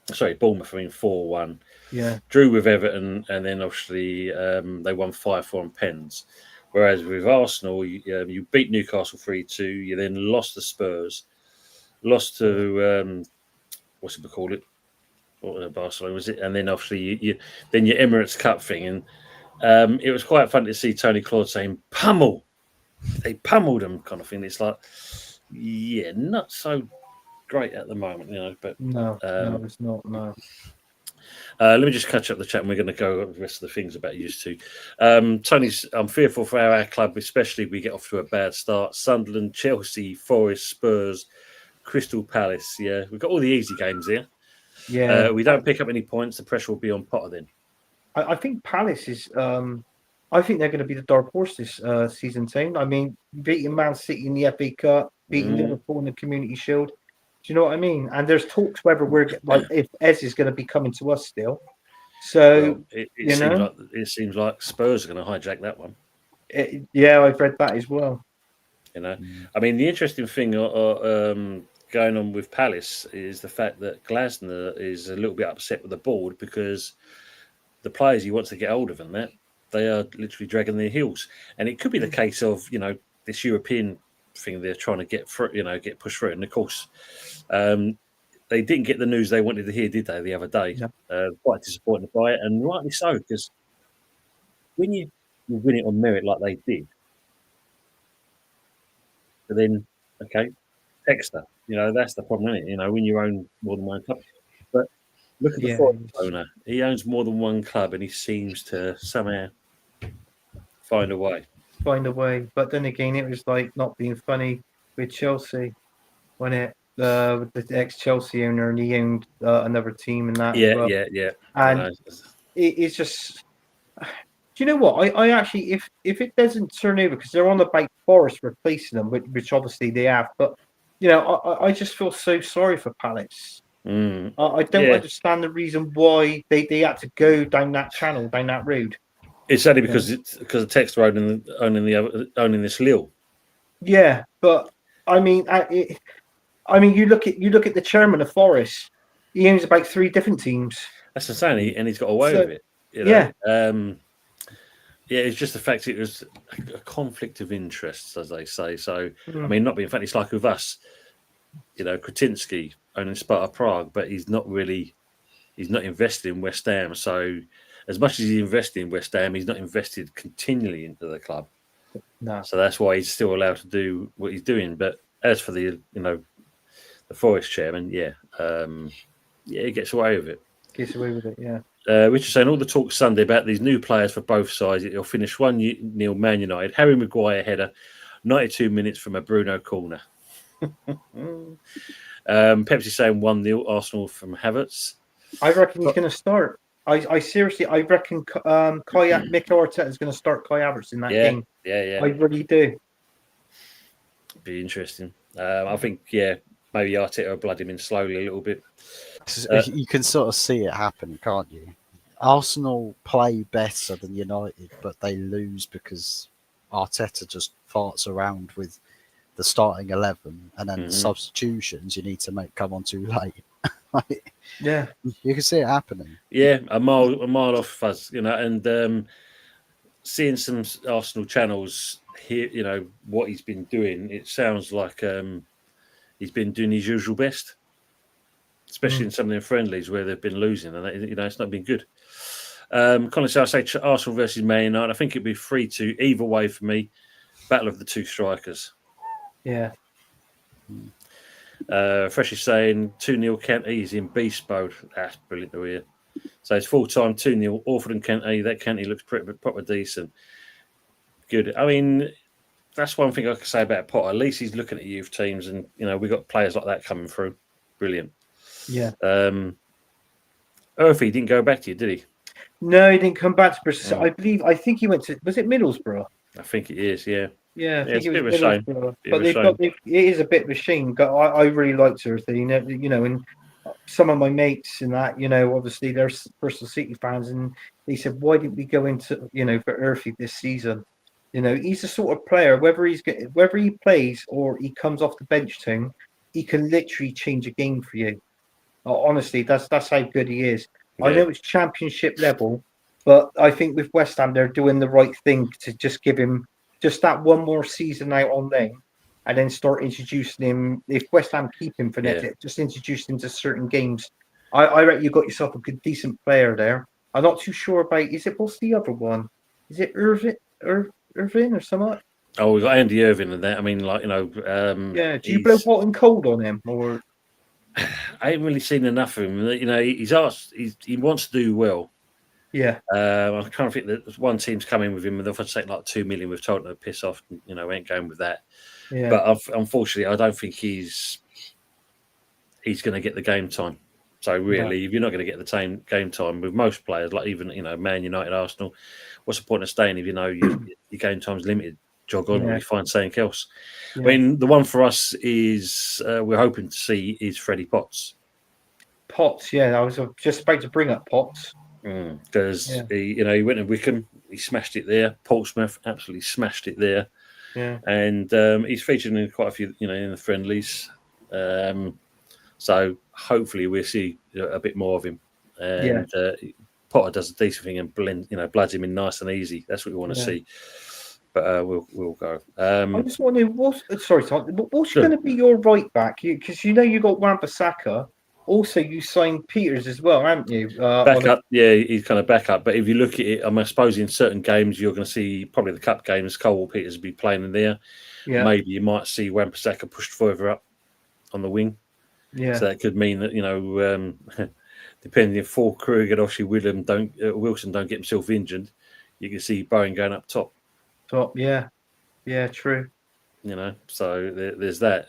4-1. Yeah, drew with Everton, and then obviously they won 5-4 on pens. Whereas with Arsenal, you beat Newcastle 3-2, you then lost to Spurs, lost to what's it called? Barcelona was it? And then obviously then your Emirates Cup thing, and it was quite fun to see Tony Claude saying pummel. They pummeled them, kind of thing. It's like, yeah, not so great at the moment, But no, it's not. No. Let me just catch up the chat, and we're going to go over the rest of the things about used to. Tony's, I'm fearful for our club, especially if we get off to a bad start. Sunderland, Chelsea, Forest, Spurs, Crystal Palace. Yeah, we've got all the easy games here. Yeah, we don't pick up any points, the pressure will be on Potter then. I think Palace is. I think they're going to be the dark horse this season, team. I mean, beating Man City in the FA Cup, beating Liverpool in the Community Shield. Do you know what I mean? And there's talks whether if Ez is going to be coming to us still. So it seems like Spurs are going to hijack that one. Yeah, I've read that as well. I mean, the interesting thing going on with Palace is the fact that Glasner is a little bit upset with the board because the players he wants to get hold of and that they are literally dragging their heels, and it could be the case of this European thing they're trying to get through, get pushed through, and of course they didn't get the news they wanted to hear, did they, the other day? Yeah. Quite disappointed by it, and rightly so, because when you win it on merit like they did, but then extra, that's the problem, isn't it? When you own more than one club. But look at the foreign owner; he owns more than one club, and he seems to somehow find a way. But then again, it was like not being funny with Chelsea when it with the ex-Chelsea owner, and he owned another team and that. Yeah. And it's just, do you know what? I actually, if it doesn't turn over, because they're on about Forest replacing them, which obviously they have, but I just feel so sorry for Palace. I don't understand the reason why they had to go down that channel, down that road. It's only because the Tex are owning this Lille. Yeah, but I mean, you look at the chairman of Forest. He owns about 3 different teams. That's insane, and he's got away with it. Yeah. Yeah, it's just the fact it was a conflict of interests, as they say. So, Mm. I mean, not being funny, it's like with us, Kretinsky owning Sparta Prague, but he's not invested in West Ham. So, as much as he's invested in West Ham, he's not invested continually into the club. No. So that's why he's still allowed to do what he's doing. But as for the Forest chairman, he gets away with it. Gets away with it, yeah. Which is saying all the talk Sunday about these new players for both sides. It'll finish 1-0 Man United. Harry Maguire header, 92 minutes from a Bruno corner. Pepsi saying 1-0 Arsenal from Havertz. I reckon he's going to start. I seriously, I reckon Mikel Arteta is going to start Kai Havertz in that game. Yeah. I really do. Be interesting. I think, maybe Arteta will blood him in slowly a little bit. You can sort of see it happen, can't you? Arsenal play better than United, but they lose because Arteta just farts around with the starting 11, and then the substitutions you need to make come on too late. Yeah, you can see it happening. Yeah, a mile off Fuzz, and seeing some Arsenal channels here, what he's been doing, it sounds like he's been doing his usual best, especially in some of their friendlies where they've been losing, and it's not been good. Colin, so I say Arsenal versus Man United. I think it'd be 3-2 either way for me. Battle of the two strikers. Yeah. Fresh is saying 2-0 Kente is in beast mode. That's brilliant to hear. So it's full time 2-0 Orford and Kente. That Kente looks proper decent. Good. I mean, that's one thing I can say about Potter. At least he's looking at youth teams, and we got players like that coming through. Brilliant. Yeah. Earthy didn't go back to you, did he? No, he didn't come back to Bristol. Oh. I think he went to. Was it Middlesbrough? I think it is. Yeah. Yeah, I think it's it a bit was of a shame. But it is a bit of a shame. But I really liked Earthy. And some of my mates and that, obviously they're Bristol City fans, and they said, why didn't we go into, for Earthy this season? He's the sort of player, whether he plays or he comes off the bench team, he can literally change a game for you. Honestly, that's how good he is. Yeah. I know it's championship level, but I think with West Ham, they're doing the right thing to just give him just that one more season out on loan, and then start introducing him. If West Ham keep him for next, just introduce him to certain games. I reckon you got yourself a good, decent player there. I'm not too sure about. What's the other one? Is it Irvin or something? Oh, we got Andy Irvin and that. I mean, do you blow hot and cold on him, or? I haven't really seen enough of him. He's asked. He wants to do well. Yeah. I kind of think that one team's coming with him and they'll take like 2 million. We've told them to piss off. We ain't going with that. Yeah. But unfortunately, I don't think he's going to get the game time. So really, if you're not going to get the game time with most players, like even Man United, Arsenal, what's the point of staying if your game time's limited? Jog on and we find something else. Yeah. I mean, the one for us is we're hoping to see is Freddie Potts. Potts, I was just about to bring up Potts. Because he went to Wickham, he smashed it there. Portsmouth absolutely smashed it there. Yeah, and he's featured in quite a few, in the friendlies. So hopefully we'll see a bit more of him. And Potter does a decent thing and bloods him in nice and easy. That's what we want to see. But we'll go. I just want to. What's going to be your right back? Because you got Wan-Bissaka. Also, you signed Peters as well, haven't you? Backup, he's kind of backup. But if you look at it, I suppose in certain games you're going to see probably the cup games, Cole Peters will be playing in there. Yeah. Maybe you might see Wan-Bissaka pushed further up on the wing. Yeah. So that could mean that depending if Krug and obviously Wilson don't get himself injured, you can see Bowen going up top. Yeah, true. So there's that.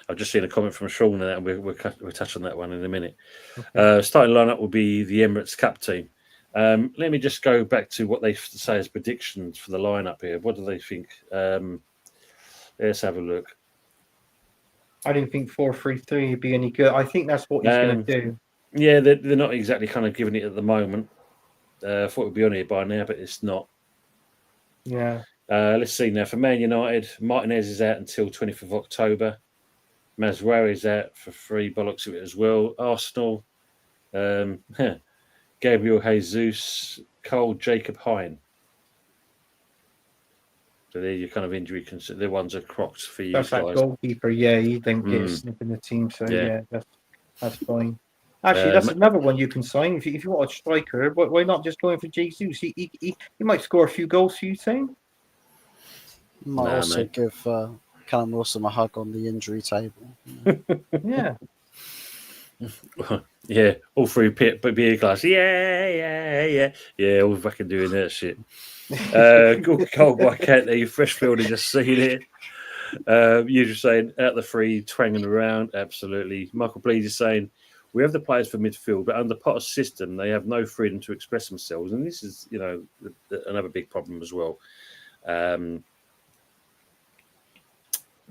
I've just seen a comment from Sean on that, and we'll touch on that one in a minute. Okay. Starting lineup will be the Emirates Cup team. Let me just go back to what they say as predictions for the lineup here. What do they think? Let's have a look. I didn't think 4-3-3 would be any good. I think that's what he's going to do. Yeah, they're not exactly kind of giving it at the moment. Thought it would be on here by now, but it's not. Yeah. Let's see now. For Man United, Martinez is out until 20th of October. Mazraoui is out for 3 bollocks of it as well. Arsenal, Gabriel Jesus, Cole, Jacob Hine. So they're your kind of injury. The ones are crocs for you That's guys. that goalkeeper. Yeah, he didn't get a snip in the team. So Yeah. that's fine. Actually, that's Um, another one you can sign if you want a striker. Why not just going for Jesus? He might score a few goals for you, saying. Might Nah, also mate. give Callum Wilson a hug on the injury table. Yeah. Yeah, all through beer glass. Yeah. All fucking doing that shit. Good cold by Canty, Freshfield, just seen it. You're just saying out the free, twanging around. Absolutely. Michael Bleed is saying we have the players for midfield, but under Potter's system, they have no freedom to express themselves, and this is, another big problem as well.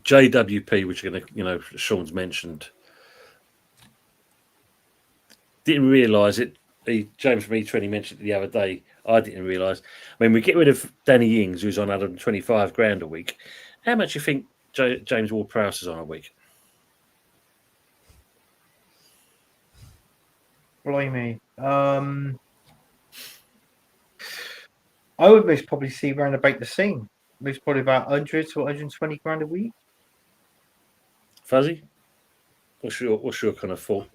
JWP, which are going to, Sean's mentioned, didn't realise it. James from E20 mentioned it the other day. I didn't realise. I mean, we get rid of Danny Ings, who's on 125 grand a week. How much do you think James Ward-Prowse is on a week? Blimey. I would most probably see around about the same. Most probably about 100 to 120 grand a week. Fuzzy? What's your kind of thought?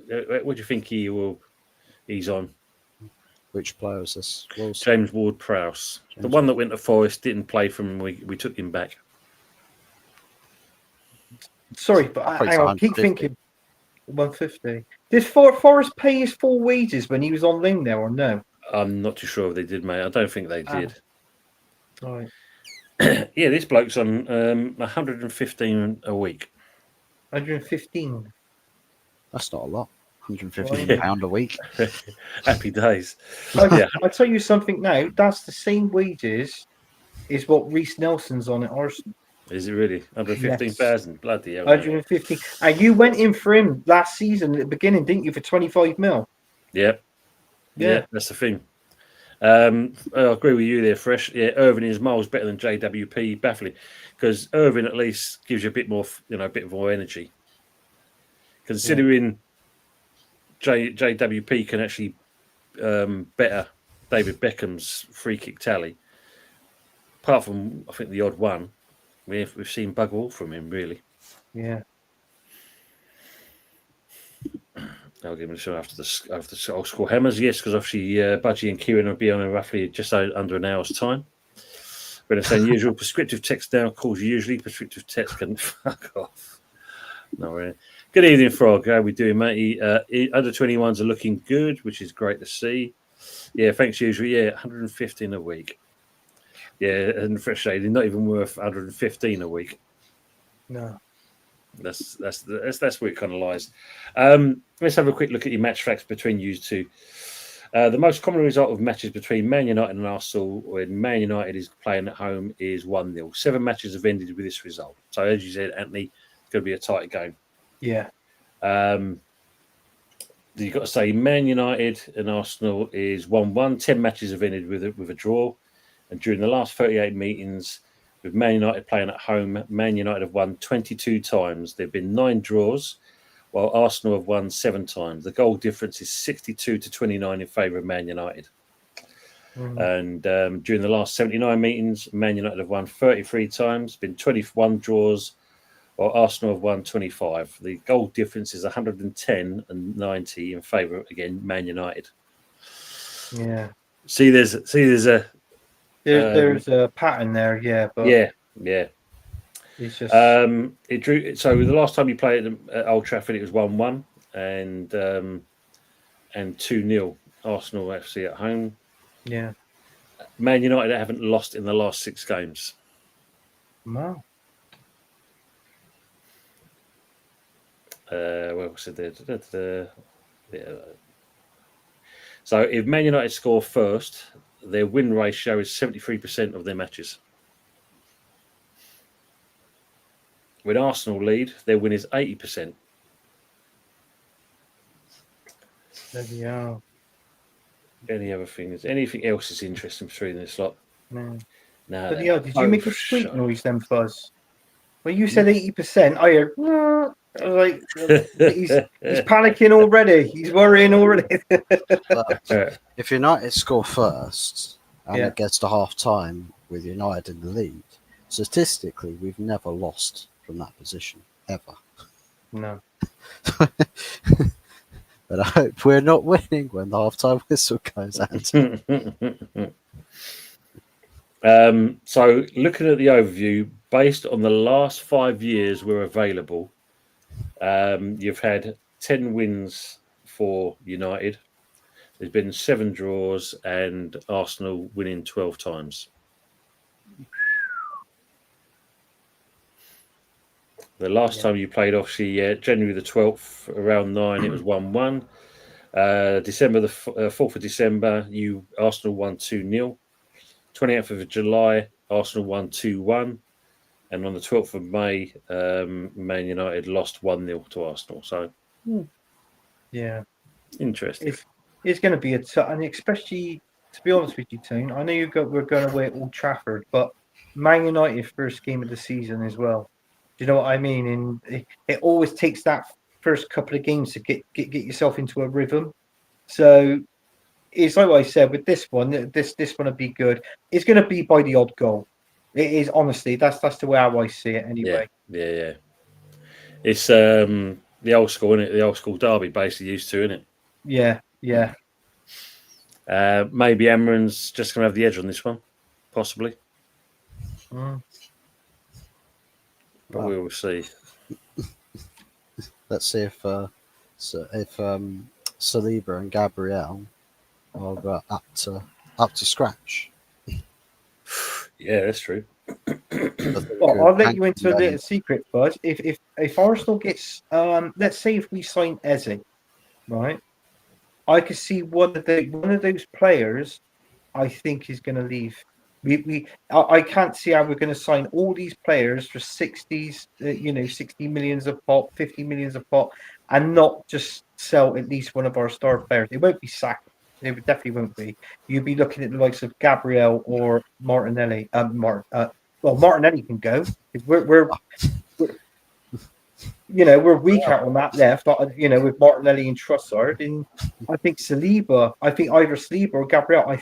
What do you think he's on? Which player is this? James Ward-Prowse. The one that went to Forest, didn't play from we took him back. Sorry, but hang on, I keep thinking 150. Did Forest pay his full wages when he was on loan there or no? I'm not too sure if they did, mate. I don't think they did. Right. Yeah, this bloke's on 115 a week. 115. That's not a lot. £115 a week. Happy days. I'll tell you something now. That's the same wages as what Reece Nelson's on at Arsenal. Is it really? 115,000? Yes. Bloody hell. 115. And you went in for him last season at the beginning, didn't you, for 25 mil? Yeah, that's the thing. I agree with you there, Fresh. Yeah, Irving is miles better than JWP. Baffling, because Irving at least gives you a bit more, a bit more energy. Considering JWP can actually better David Beckham's free kick tally. Apart from, I think, the odd one, we've seen bug all from him, really. Yeah. I'll give him a show after the old school hammers. Yes, because obviously Budgie and Kieran will be on in roughly just under an hour's time. We're going to say usual prescriptive text now calls usually. Prescriptive text can fuck off. No, really. Good evening, Frog. How are we doing, mate? Under 21s are looking good, which is great to see. Yeah, thanks, usually. Yeah, 115 a week. Yeah, and Fresh Shady, not even worth 115 a week. No. That's where it kind of lies. Let's have a quick look at your match facts between you two. The most common result of matches between Man United and Arsenal when Man United is playing at home is 1-0. 7 matches have ended with this result. So as you said, Anthony, it's going to be a tight game. Yeah. You've got to say Man United and Arsenal is 1-1. 10 matches have ended with a draw. And during the last 38 meetings, with Man United playing at home, Man United have won 22 times. There have been 9 draws, while Arsenal have won 7 times. The goal difference is 62 to 29 in favour of Man United. And during the last 79 meetings, Man United have won 33 times, been 21 draws, while Arsenal have won 25. The goal difference is 110 and 90 in favour, again, Man United. Yeah. There's a pattern there, yeah. But yeah. It's just it drew. So the last time you played at Old Trafford, it was 1-1 and 2-0 Arsenal FC at home. Yeah. Man United haven't lost in the last 6 games. Wow. Well, so yeah. So if Man United score first, their win ratio is 73% of their matches. When Arsenal lead, their win is 80%. There we are. Any other things? Anything else is interesting between this lot? No. No. But yeah, did you make a squeak shut. noise then, Fuzz? When you said 80%, I heard. I was like, he's panicking already. He's worrying already. But if United score first and Yeah. it gets to half time with United in the lead, statistically, we've never lost from that position, ever. No. But I hope we're not winning when the half time whistle goes out. So, looking at the overview, based on the last 5 years we're available, you've had 10 wins for United. There's been 7 draws and Arsenal winning 12 times. The last time you played, obviously, January the 12th, around 9, it was 1-1. December the 4th of December, Arsenal won 2-0. 28th of July, Arsenal won 2-1. And on the 12th of May, Man United lost 1-0 to Arsenal. So, Yeah. interesting. It's going to be and especially, to be honest with you, Tone, I know we're going away at Old Trafford, but Man United first game of the season as well. Do you know what I mean? And it always takes that first couple of games to get yourself into a rhythm. So it's like what I said with this one. This one will be good. It's going to be by the odd goal. It is, honestly. That's the way I see it anyway. Yeah. It's the old school, isn't it? The old school derby, basically used to, isn't it? Yeah. Maybe Amarin's just going to have the edge on this one, possibly. Mm. But we will see. Let's see if Saliba and Gabriel are up to scratch. Yeah, that's true. Well, I'll let you into a little secret, Buzz. If Arsenal gets, let's say if we sign Eze, right? I could see one of those players. I think is going to leave. I can't see how we're going to sign all these players for 60 millions a pop, 50 millions a pop, and not just sell at least one of our star players. It won't be Saka. It definitely won't be. You'd be looking at the likes of Gabriel or Martinelli. Martinelli can go. We're weak out on that left. With Martinelli and Trossard, and I think Saliba. I think either Saliba or Gabriel. I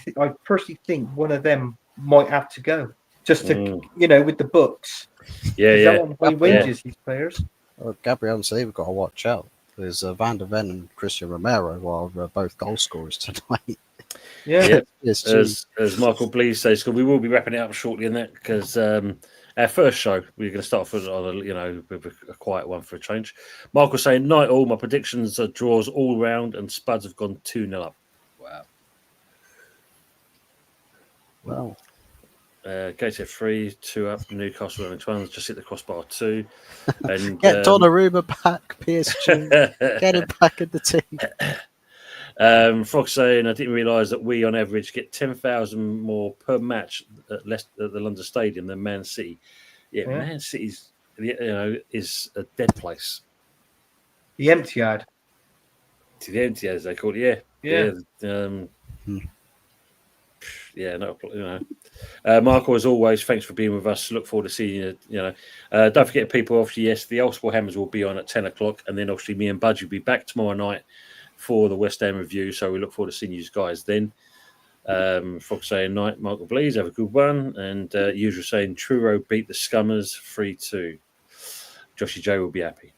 personally think one of them might have to go just to with the books. Yeah. On high wages, these players. Well, Gabriel and Saliba got to watch out. There's Van der Ven and Christian Romero are both goal scorers tonight. Yeah. As Michael Blees says, we will be wrapping it up shortly in that because our first show we're going to start off with a quiet one for a change. Michael saying, "Night all, my predictions are draws all round and Spuds have gone 2-0 up." Wow. Well, Gateshead 3, 2 up. Newcastle only 12, just hit the crossbar 2. And get Donnarumma back, PSG. Get him back in the team. Frog saying, "I didn't realise that we on average get 10,000 more per match at the London Stadium than Man City." Yeah. Man City's is a dead place. The empty ad. To the empty, as they call it. Yeah. Michael, as always, thanks for being with us. Look forward to seeing you. Don't forget, people. Obviously, yes, the Old School Hammers will be on at 10 o'clock, and then obviously me and Budgie will be back tomorrow night for the West Ham review. So we look forward to seeing you guys then. Frog saying, "Night, Michael Blees, have a good one," and usual saying, "Truro beat the Scummers 3-2." Joshy J will be happy.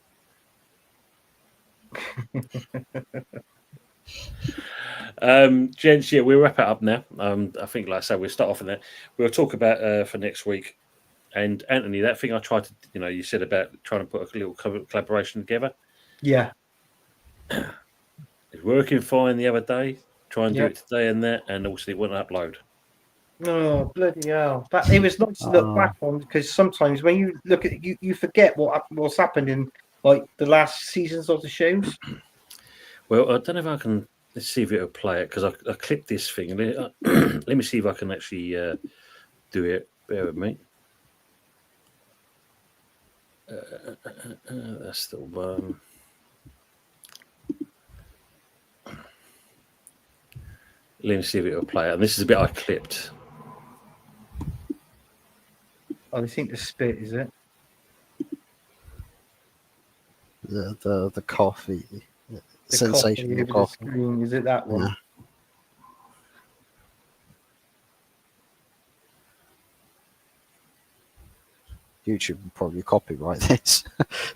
Gents, we'll wrap it up now. I think, like I said, we'll start off in that. We'll talk about for next week. And Anthony, that thing I tried to, you said about trying to put a little collaboration together. Yeah. It's working fine the other day. Try and do it today and that, and also it wouldn't upload. Oh, bloody hell. It was nice to look back on, because sometimes when you look at it, you forget what's happened in like the last seasons of the shows. Well, I don't know if I can. Let's see if it'll play it, because I clicked this thing. Let me see if I can actually do it. Bear with me. That's the one. Let me see if it'll play. And this is a bit I clipped. Oh, they seem to spit, is it? The coffee, The sensational coffee. coffee. Over the screen. Is it that one? Yeah. YouTube will probably copyright this.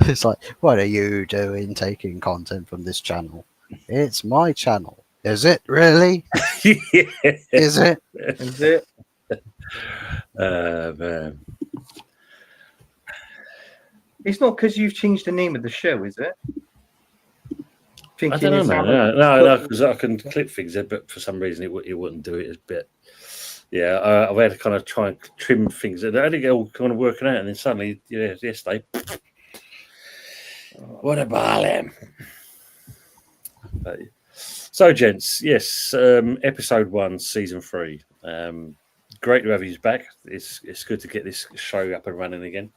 It's like, what are you doing taking content from this channel? It's my channel. Is it really? Is it? Is it? Man. It's not because you've changed the name of the show, is it? I don't know, it's man. Albert- No, because I can clip things there, but for some reason it wouldn't do it. It's a bit. Yeah, I've had to kind of try and trim things. They only get all kind of working out, and then suddenly, yesterday, what a ball. So, gents, yes, episode 1, season 3. Great to have you back. It's good to get this show up and running again.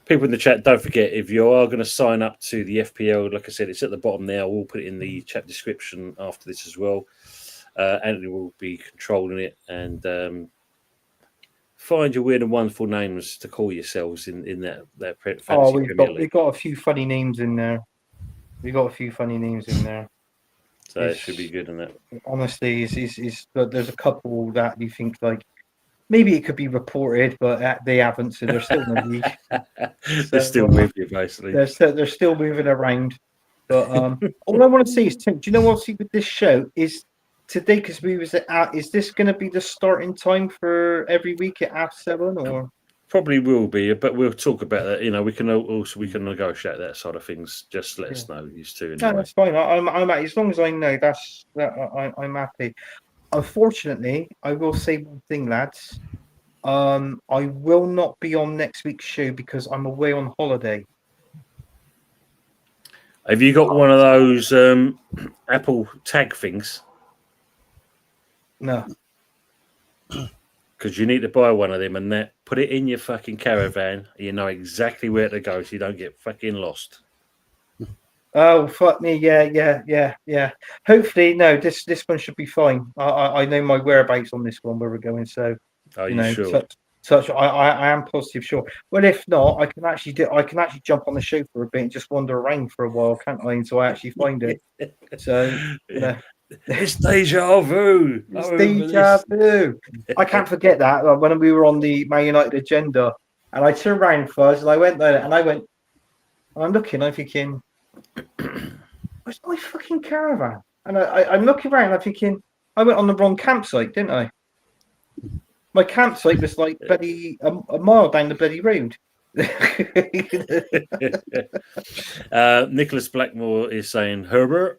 People in the chat, don't forget, if you are going to sign up to the FPL, like I said, it's at the bottom there. We'll put it in the chat description after this as well. Anthony will be controlling it, and find your weird and wonderful names to call yourselves in that fantasy Premier League. We've got a few funny names in there. So it should be good, isn't it? Honestly, there's a couple that you think like maybe it could be reported, but they haven't, so they're still in the league. They're still with you, basically. They're still moving around. But all I want to say is, Tim, do you know what? See, with this show is today, because we was at. Is this going to be the starting time for every week at 7:30, or? Probably will be, but we'll talk about that. We can negotiate that side of things. Just let us know, these two. Anyway. No, that's fine. I'm as long as I know I'm happy. Unfortunately, I will say one thing, lads. I will not be on next week's show because I'm away on holiday. Have you got one of those Apple tag things? No. Because you need to buy one of them and put it in your fucking caravan. You know exactly where to go so you don't get fucking lost. Oh, fuck me. Yeah. Hopefully, no, this one should be fine. I know my whereabouts on this one, where we're going. So, are you sure? I am positive, sure. Well, if not, I can actually jump on the show for a bit and just wander around for a while, can't I? Until I actually find it. So, it's deja vu. It's deja vu. I can't forget that when we were on the Man United agenda, and I turned around Fuzz, and I went there, and I'm looking, I'm thinking, where's my fucking caravan? And I'm looking around, I'm thinking, I went on the wrong campsite, didn't I? My campsite was like a mile down the bloody road. Nicholas Blackmore is saying Herbert.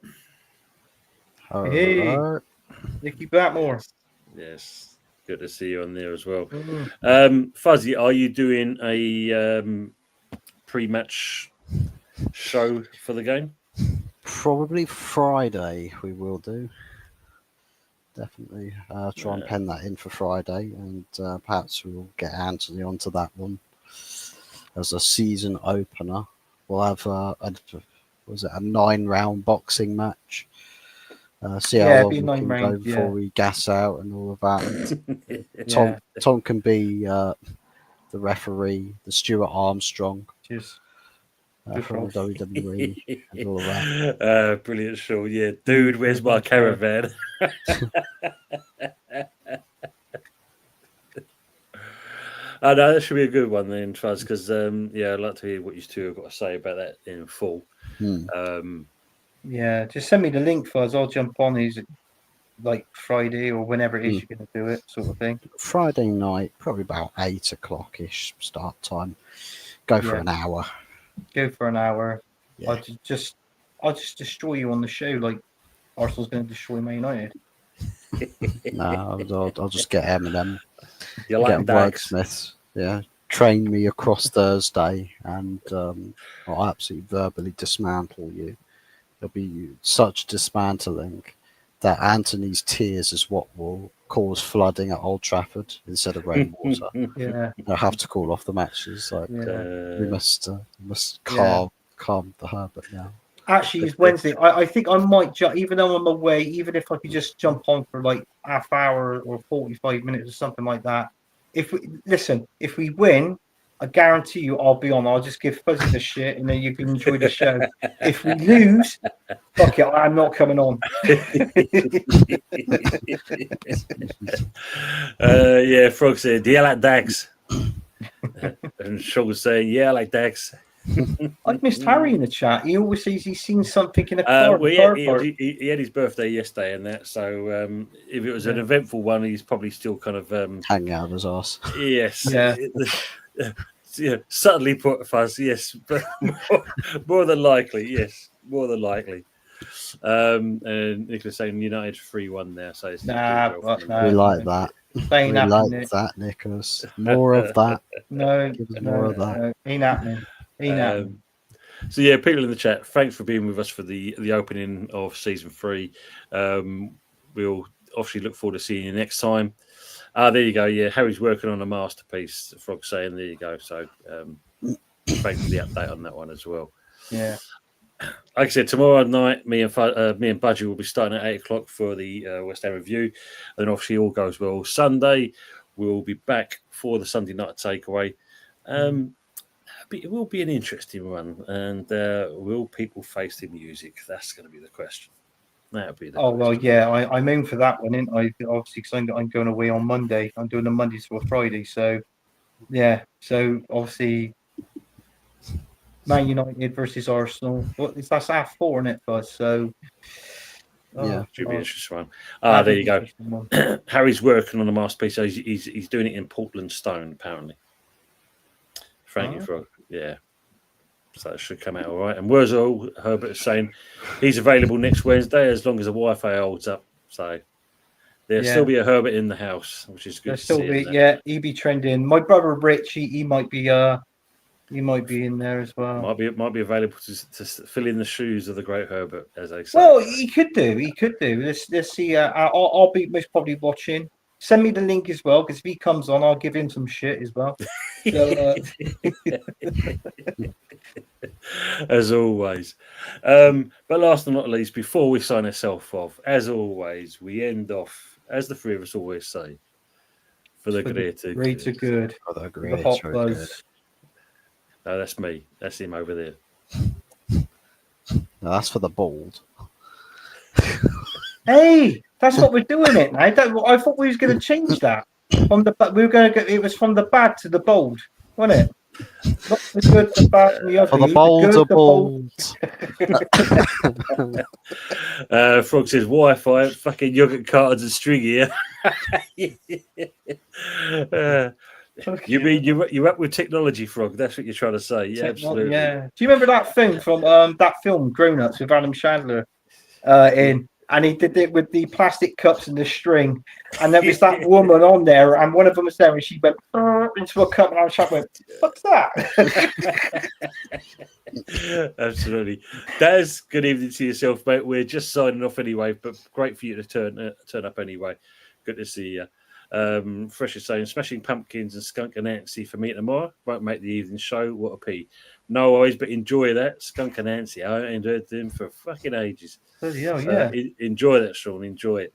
Hey, Nicky Blackmore. Yes, good to see you on there as well. Mm-hmm. Fuzzy, are you doing a pre-match show for the game? Probably Friday we will do. Definitely try and pen that in for Friday, and perhaps we'll get Anthony onto that one as a season opener. We'll have a 9-round boxing match. See how long we can go before we gas out and all of that. Tom can be the referee, the Stuart Armstrong. Cheers. From WWE and all of that. Brilliant show, yeah. Dude, where's my caravan? I know that should be a good one then, Fuzz, because I'd like to hear what you two have got to say about that in full. Just send me the link, Fuzz. I'll jump on. Is it like Friday or whenever it is you're going to do it, sort of thing? Friday night, probably about 8 o'clock-ish start time. Go for an hour. Go for an hour. Yeah. I'll just destroy you on the show, like Arsenal's going to destroy Man United. No, I'll just get Eminem. You like wordsmiths, train me across Thursday, and I'll absolutely verbally dismantle you. There'll be such dismantling that Anthony's tears is what will cause flooding at Old Trafford instead of rainwater. I'll have to call off the matches. We must calm the Herbert now. Actually, it's Wednesday. I think I might even though I'm away, even if I could just jump on for like half hour or 45 minutes or something like that. If we win, I guarantee you I'll be on. I'll just give Fuzzy the shit and then you can enjoy the show. If we lose, fuck it, I'm not coming on. Yeah, Frog said, yeah, like Dags. And Sean was saying, yeah, like Dags. I've missed Harry in the chat. He always says he's seen something in a car. Well, he had his birthday yesterday and that, so if it was an eventful one, he's probably still kind of hanging out of his ass. Yes. Yeah. Yeah, subtly put, Fuzz, yes, but more than likely, yes, more than likely. And Nicholas saying United 3-1 there, so it's we like that. We like that, Nicholas. More of that. No, more of that. No. Ain't happening. So yeah, people in the chat, thanks for being with us for the opening of season 3. We'll obviously look forward to seeing you next time. There you go. Yeah, Harry's working on a masterpiece. The Frog's saying, there you go. So thanks for the update on that one as well. Yeah. Like I said, tomorrow night, me and Budgie will be starting at 8 o'clock for the West Ham review. And then obviously all goes well. Sunday, we'll be back for the Sunday night takeaway. It will be an interesting one. And will people face the music? That's going to be the question. That'll be the question. Well, yeah, I'm in for that one, ain't I? Obviously, because I'm going away on Monday. I'm doing a Monday to a Friday. So, yeah. So, obviously, Man United versus Arsenal. That's half 4, isn't it, Buzz? So, yeah, should be an interesting one. There you go. Harry's working on a masterpiece. So he's doing it in Portland stone, apparently. Thank you, Frog. Yeah. So it should come out all right. And Wurzel, Herbert is saying he's available next Wednesday as long as the Wi-Fi holds up. So there'll still be a Herbert in the house, which is good. He'd be trending. My brother Rich, he might be in there as well. Might be available to fill in the shoes of the great Herbert, as they say. Well, he could do. Let's see. I'll be most probably watching. Send me the link as well, because if he comes on, I'll give him some shit as well. So, as always. But last but not least, before we sign ourselves off, as always, we end off, as the three of us always say, for the greater good. For the HotFuzz. No, that's me. That's him over there. No, that's for the bald. Hey, that's what we're doing it now. I thought we was going to change that. We were going to go. It was from the bad to the bold, wasn't it? Not the good, the bad, and the ugly. For the bold. Frog says Wi-Fi, fucking yogurt cartons and string here. You mean you're up with technology, Frog? That's what you're trying to say. Yeah, absolutely. Yeah. Do you remember that film from that film Grown Ups with Adam Chandler and he did it with the plastic cups and the string, and there was that woman on there, and one of them was there, and she went into a cup, and I was like, "What's that?" Absolutely. Daz, good evening to yourself, mate. We're just signing off anyway, but great for you to turn up anyway. Good to see you. Fresh is saying, smashing pumpkins and skunk and Nancy for me tomorrow. Won't make the evening show. What a pee. No worries, but enjoy that. Skunk and Nancy. I ain't heard them for fucking ages. Yeah. Enjoy that, Sean. Enjoy it.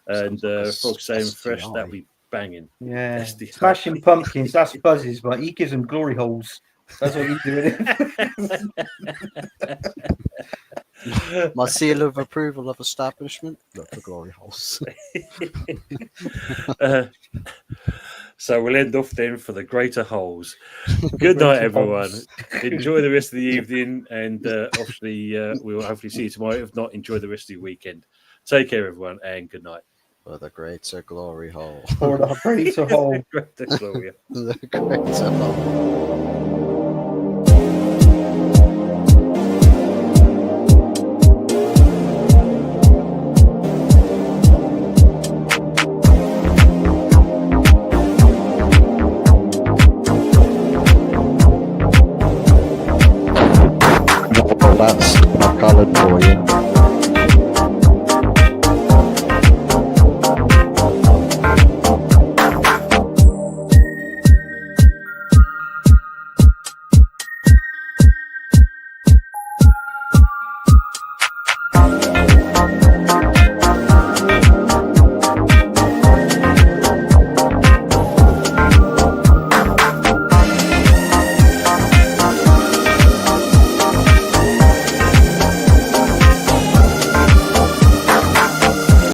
And Frog saying fresh, that'll be banging. Yeah. Smashing pumpkins, that's Buzz's, but he gives them glory holes. That's what he's doing. My seal of approval of establishment. Look for glory holes. So we'll end off then for the greater holes. Good night, everyone. Enjoy the rest of the evening, and obviously we'll hopefully see you tomorrow. If not, enjoy the rest of your weekend. Take care, everyone, and good night. For the greater glory hole. For the greater hole. The greater glory. The greater hole.